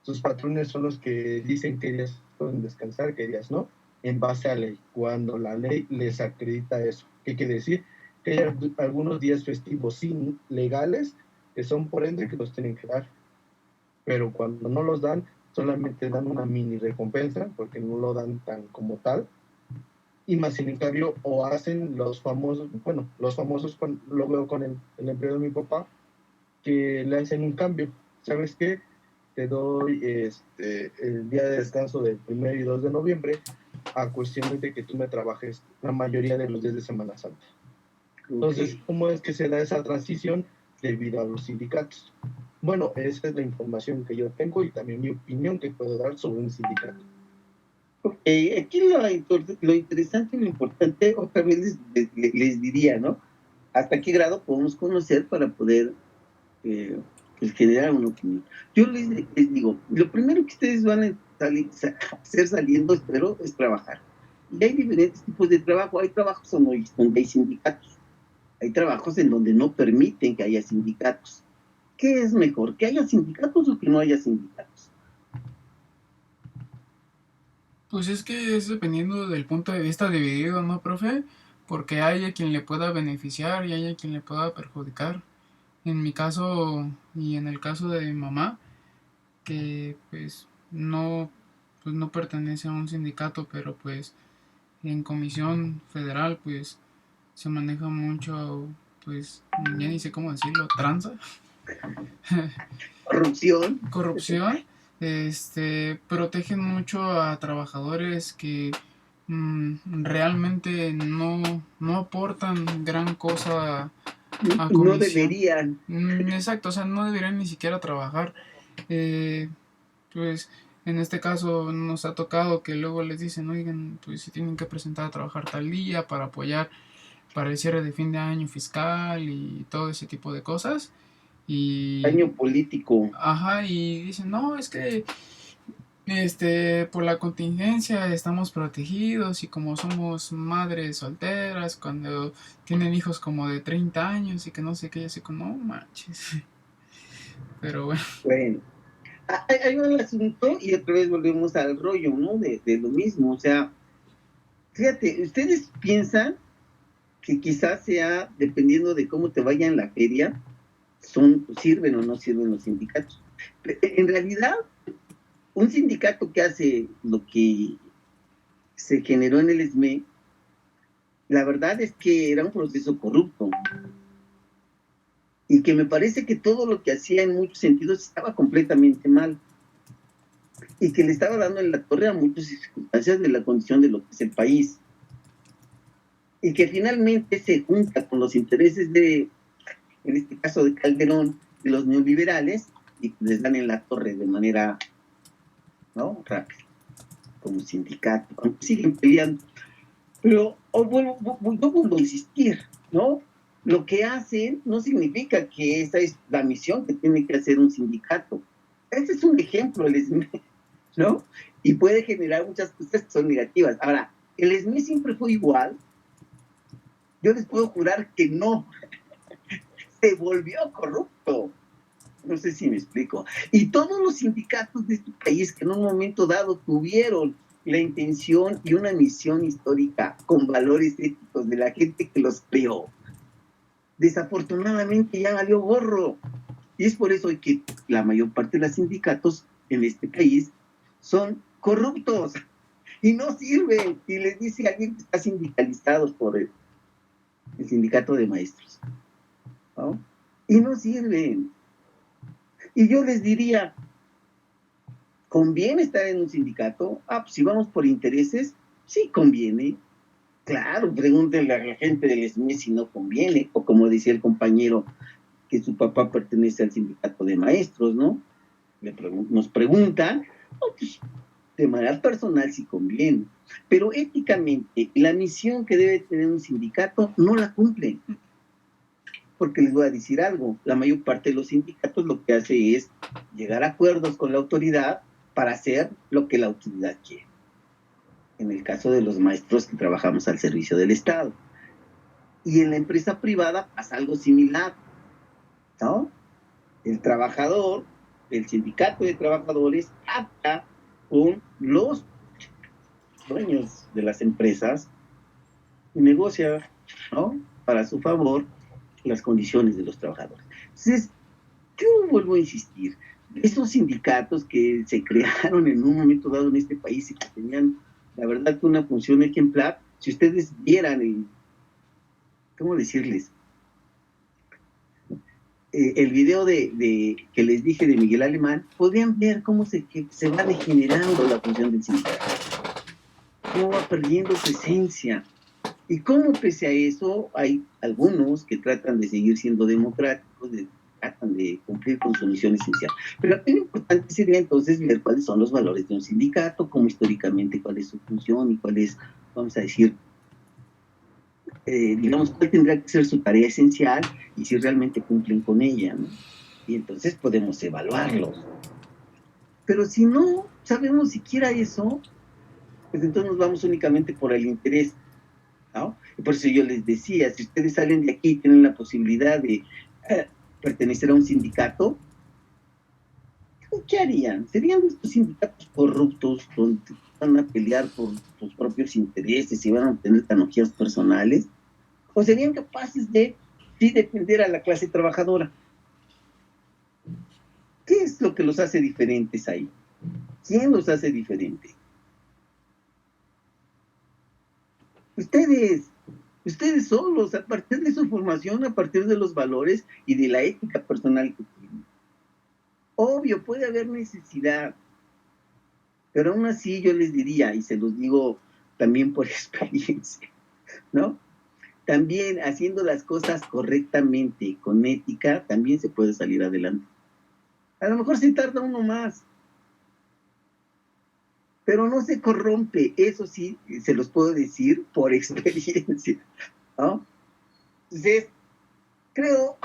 Sus patrones son los que dicen que ellas pueden descansar, que ellas no, en base a ley, cuando la ley les acredita eso. ¿Qué quiere decir? Que hay algunos días festivos sin legales, que son por ende que los tienen que dar. Pero cuando no los dan, solamente dan una mini recompensa, porque no lo dan tan como tal. Y más sin en cambio, o hacen los famosos, lo veo con el empleo de mi papá, que le hacen un cambio. ¿Sabes qué? Te doy el día de descanso del 1 y 2 de noviembre a cuestión de que tú me trabajes la mayoría de los días de Semana Santa. Entonces, ¿cómo es que se da esa transición debido a los sindicatos? Bueno, esa es la información que yo tengo y también mi opinión que puedo dar sobre un sindicato. Ok, Aquí lo interesante y lo importante, otra vez les diría, ¿no? ¿Hasta qué grado podemos conocer para poder pues, generar una opinión? Yo les digo, lo primero que ustedes van a hacer saliendo, espero, es trabajar. Y hay diferentes tipos de trabajo. Hay trabajos donde hay sindicatos. Hay trabajos en donde no permiten que haya sindicatos. ¿Qué es mejor? ¿Que haya sindicatos o que no haya sindicatos? Pues es que es dependiendo del punto de vista dividido, ¿no, profe? Porque hay a quien le pueda beneficiar y hay a quien le pueda perjudicar. En mi caso y en el caso de mi mamá, que pues no pertenece a un sindicato, pero pues en comisión federal pues se maneja mucho, pues ya ni sé cómo decirlo, tranza. Corrupción, protegen mucho a trabajadores que realmente no aportan gran cosa a comisión. No deberían. Exacto, o sea, no deberían ni siquiera trabajar. Pues en este caso nos ha tocado que luego les dicen, oigan, pues si tienen que presentar a trabajar tal día para apoyar para el cierre de fin de año fiscal y todo ese tipo de cosas. Y año político. Ajá, y dicen, no, es que por la contingencia estamos protegidos y como somos madres solteras, cuando tienen hijos como de 30 años y que no sé qué, así como, no manches. Pero bueno. Bueno, ahí va el asunto y otra vez volvemos al rollo, ¿no? De lo mismo, o sea, fíjate, ustedes piensan que quizás sea, dependiendo de cómo te vaya en la feria, sirven o no sirven los sindicatos. En realidad, un sindicato que hace lo que se generó en el SME, la verdad es que era un proceso corrupto y que me parece que todo lo que hacía en muchos sentidos estaba completamente mal y que le estaba dando en la torre a muchas circunstancias de la condición de lo que es el país y que finalmente se junta con los intereses de, en este caso de Calderón, de los neoliberales, y les dan en la torre de manera, ¿no?, rápida, como sindicato, aunque siguen peleando. Pero yo vuelvo a insistir, ¿no? Lo que hacen no significa que esa es la misión que tiene que hacer un sindicato. Ese es un ejemplo, el SME, ¿no? Y puede generar muchas cosas que son negativas. Ahora, ¿el SME siempre fue igual? Yo les puedo jurar que no. Se volvió corrupto. No sé si me explico. Y todos los sindicatos de este país que en un momento dado tuvieron la intención y una misión histórica con valores éticos de la gente que los creó, desafortunadamente ya valió gorro. Y es por eso que la mayor parte de los sindicatos en este país son corruptos y no sirven. Y les dice a alguien que está sindicalizado por el sindicato de maestros, ¿no? Y no sirven. Y yo les diría, ¿conviene estar en un sindicato? Pues si vamos por intereses, sí conviene. Claro, pregúntenle a la gente del SME si no conviene, o como decía el compañero, que su papá pertenece al sindicato de maestros, ¿no? Nos preguntan, pues, de manera personal si conviene, pero éticamente la misión que debe tener un sindicato no la cumplen, porque les voy a decir algo, la mayor parte de los sindicatos lo que hace es llegar a acuerdos con la autoridad para hacer lo que la autoridad quiere. En el caso de los maestros que trabajamos al servicio del Estado. Y en la empresa privada pasa algo similar, ¿no? El trabajador, el sindicato de trabajadores acta con los dueños de las empresas y negocia, ¿no?, para su favor las condiciones de los trabajadores. Entonces, yo vuelvo a insistir, esos sindicatos que se crearon en un momento dado en este país y que tenían, la verdad, que una función ejemplar, si ustedes vieran ¿cómo decirles? El video que les dije de Miguel Alemán, podrían ver cómo se va degenerando la función del sindicato, cómo va perdiendo su esencia, y cómo pese a eso hay algunos que tratan de seguir siendo democráticos, de tratan de cumplir con su misión esencial. Pero aquí lo importante sería entonces ver cuáles son los valores de un sindicato, cómo históricamente cuál es su función y cuál es, vamos a decir, digamos, cuál tendrá que ser su tarea esencial y si realmente cumplen con ella, ¿no? Y entonces podemos evaluarlos. Pero si no sabemos siquiera eso, pues entonces nos vamos únicamente por el interés, ¿no? Y por eso yo les decía, si ustedes salen de aquí y tienen la posibilidad de pertenecer a un sindicato, ¿qué harían? ¿Serían estos sindicatos corruptos donde van a pelear por sus propios intereses y van a obtener canonjías personales? ¿O serían capaces de sí defender a la clase trabajadora? ¿Qué es lo que los hace diferentes ahí? ¿Quién los hace diferentes? Ustedes solos, a partir de su formación, a partir de los valores y de la ética personal que tienen. Obvio, puede haber necesidad, pero aún así yo les diría, y se los digo también por experiencia, ¿no? También haciendo las cosas correctamente, con ética, también se puede salir adelante. A lo mejor se tarda uno más, pero no se corrompe, eso sí, se los puedo decir por experiencia, ¿no? Entonces, creo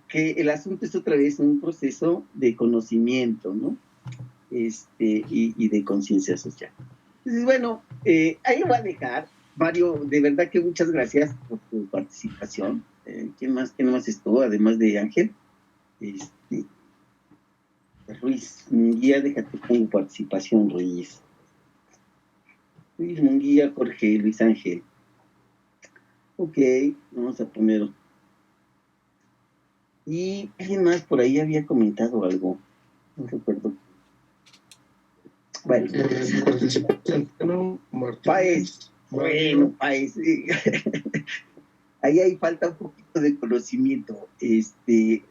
que el asunto es otra vez un proceso de conocimiento, ¿no? Y de conciencia social. Entonces, bueno, ahí lo voy a dejar. Mario, de verdad que muchas gracias por tu participación. ¿Quién más estuvo, además de Ángel? Ruiz Munguía, déjate con participación, Ruiz Munguía, Jorge, Luis Ángel. Ok, vamos a poner. Y alguien más por ahí había comentado algo. No recuerdo. Bueno. Páez. Bueno, Páez. Ahí hay falta un poquito de conocimiento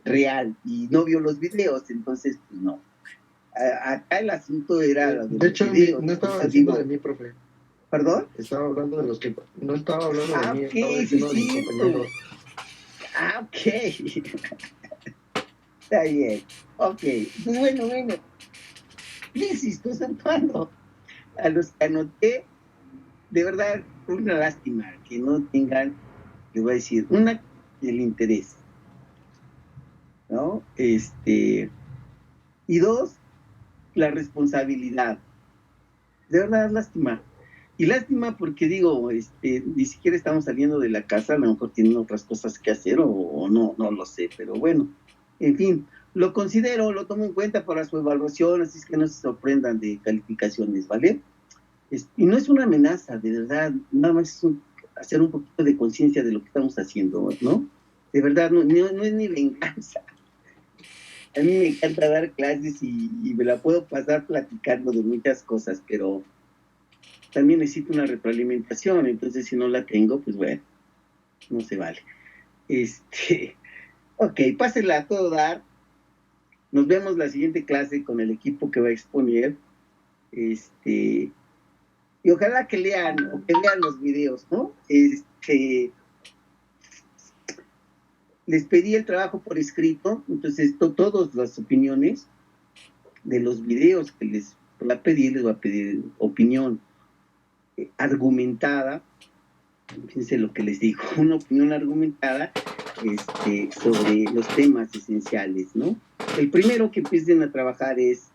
real y no vio los videos, entonces pues no. Acá el asunto era de hecho videos, no estaba diciendo de mí, profe. ¿Perdón? Estaba hablando de los que no estaba hablando de mí, estaba sí, diciendo de mis compañeros. Ok. Está bien. Ok. Pues bueno. Insisto, Santuano, a los que anoté, de verdad, una lástima que no tengan, les voy a decir, una, el interés, ¿no? Y dos, la responsabilidad. De verdad, lástima. Y lástima porque digo, ni siquiera estamos saliendo de la casa, a lo mejor tienen otras cosas que hacer o no lo sé, pero bueno, en fin, lo considero, lo tomo en cuenta para su evaluación, así es que no se sorprendan de calificaciones, ¿vale? Y no es una amenaza, de verdad, nada más es hacer un poquito de conciencia de lo que estamos haciendo, ¿no? De verdad, no es ni venganza. A mí me encanta dar clases y me la puedo pasar platicando de muchas cosas, pero también necesito una retroalimentación, entonces si no la tengo, pues bueno, no se vale. Ok, pásenla a todo dar. Nos vemos la siguiente clase con el equipo que va a exponer. Y ojalá que lean los videos, ¿no? Les pedí el trabajo por escrito, entonces todas las opiniones de los videos que les voy a pedir opinión argumentada. Fíjense lo que les digo, una opinión argumentada sobre los temas esenciales, ¿no? El primero que empiecen a trabajar es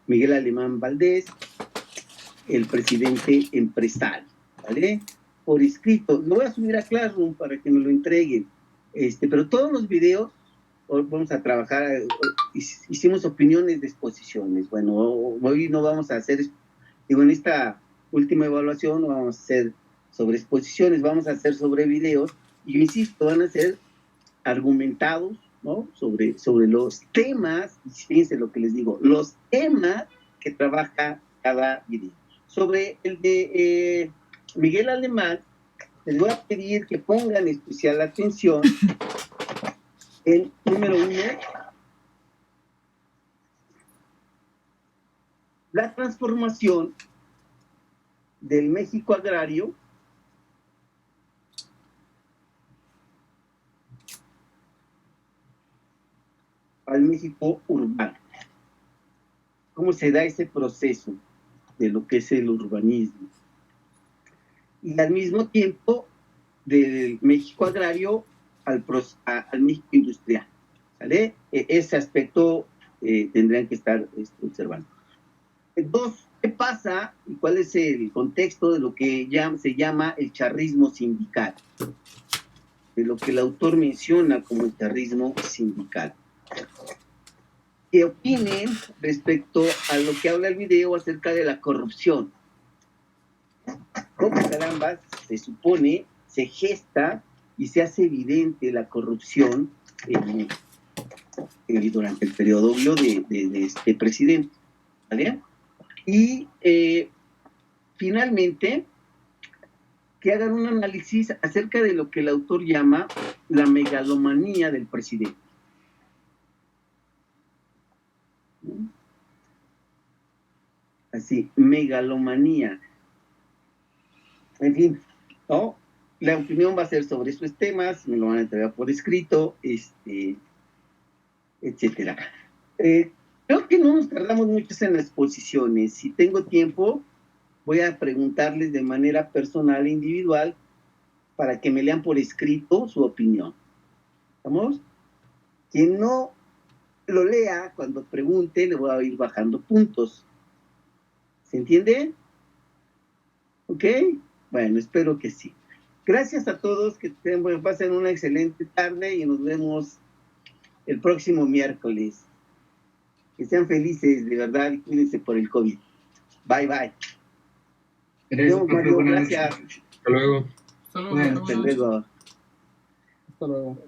Miguel Alemán Valdés, el presidente empresario, ¿vale? Por escrito. Lo voy a subir a Classroom para que me lo entreguen. Pero todos los videos, hoy vamos a trabajar, hicimos opiniones de exposiciones. Bueno, hoy no vamos a hacer, en esta última evaluación no vamos a hacer sobre exposiciones, vamos a hacer sobre videos, y yo insisto, van a ser argumentados, ¿no? Sobre los temas, y fíjense lo que les digo, los temas que trabaja cada video. Sobre el de Miguel Alemán, les voy a pedir que pongan especial atención en número 1, la transformación del México agrario al México urbano. ¿Cómo se da ese proceso de lo que es el urbanismo? Y al mismo tiempo del México agrario al México industrial. ¿Vale? Ese aspecto tendrían que estar observando. Dos, ¿qué pasa y cuál es el contexto de lo que se llama el charrismo sindical? De lo que el autor menciona como el charrismo sindical. ¿Qué opinen respecto a lo que habla el video acerca de la corrupción? ¿Cómo caramba se supone, se gesta y se hace evidente la corrupción durante el periodo de este presidente? ¿Vale? Y finalmente, que hagan un análisis acerca de lo que el autor llama la megalomanía del presidente. Así, megalomanía. En fin, ¿no? La opinión va a ser sobre estos temas, me lo van a entregar por escrito, etcétera. Creo que no nos tardamos mucho en las exposiciones. Si tengo tiempo, voy a preguntarles de manera personal e individual para que me lean por escrito su opinión. ¿Vamos? Quien no lo lea, cuando pregunte, le voy a ir bajando puntos. ¿Se entiende? ¿Ok? Bueno, espero que sí. Gracias a todos, que pasen una excelente tarde y nos vemos el próximo miércoles. Que sean felices, de verdad, y cuídense por el COVID. Bye, bye. Gracias. Hasta luego. Hasta luego. Hasta luego. Hasta luego.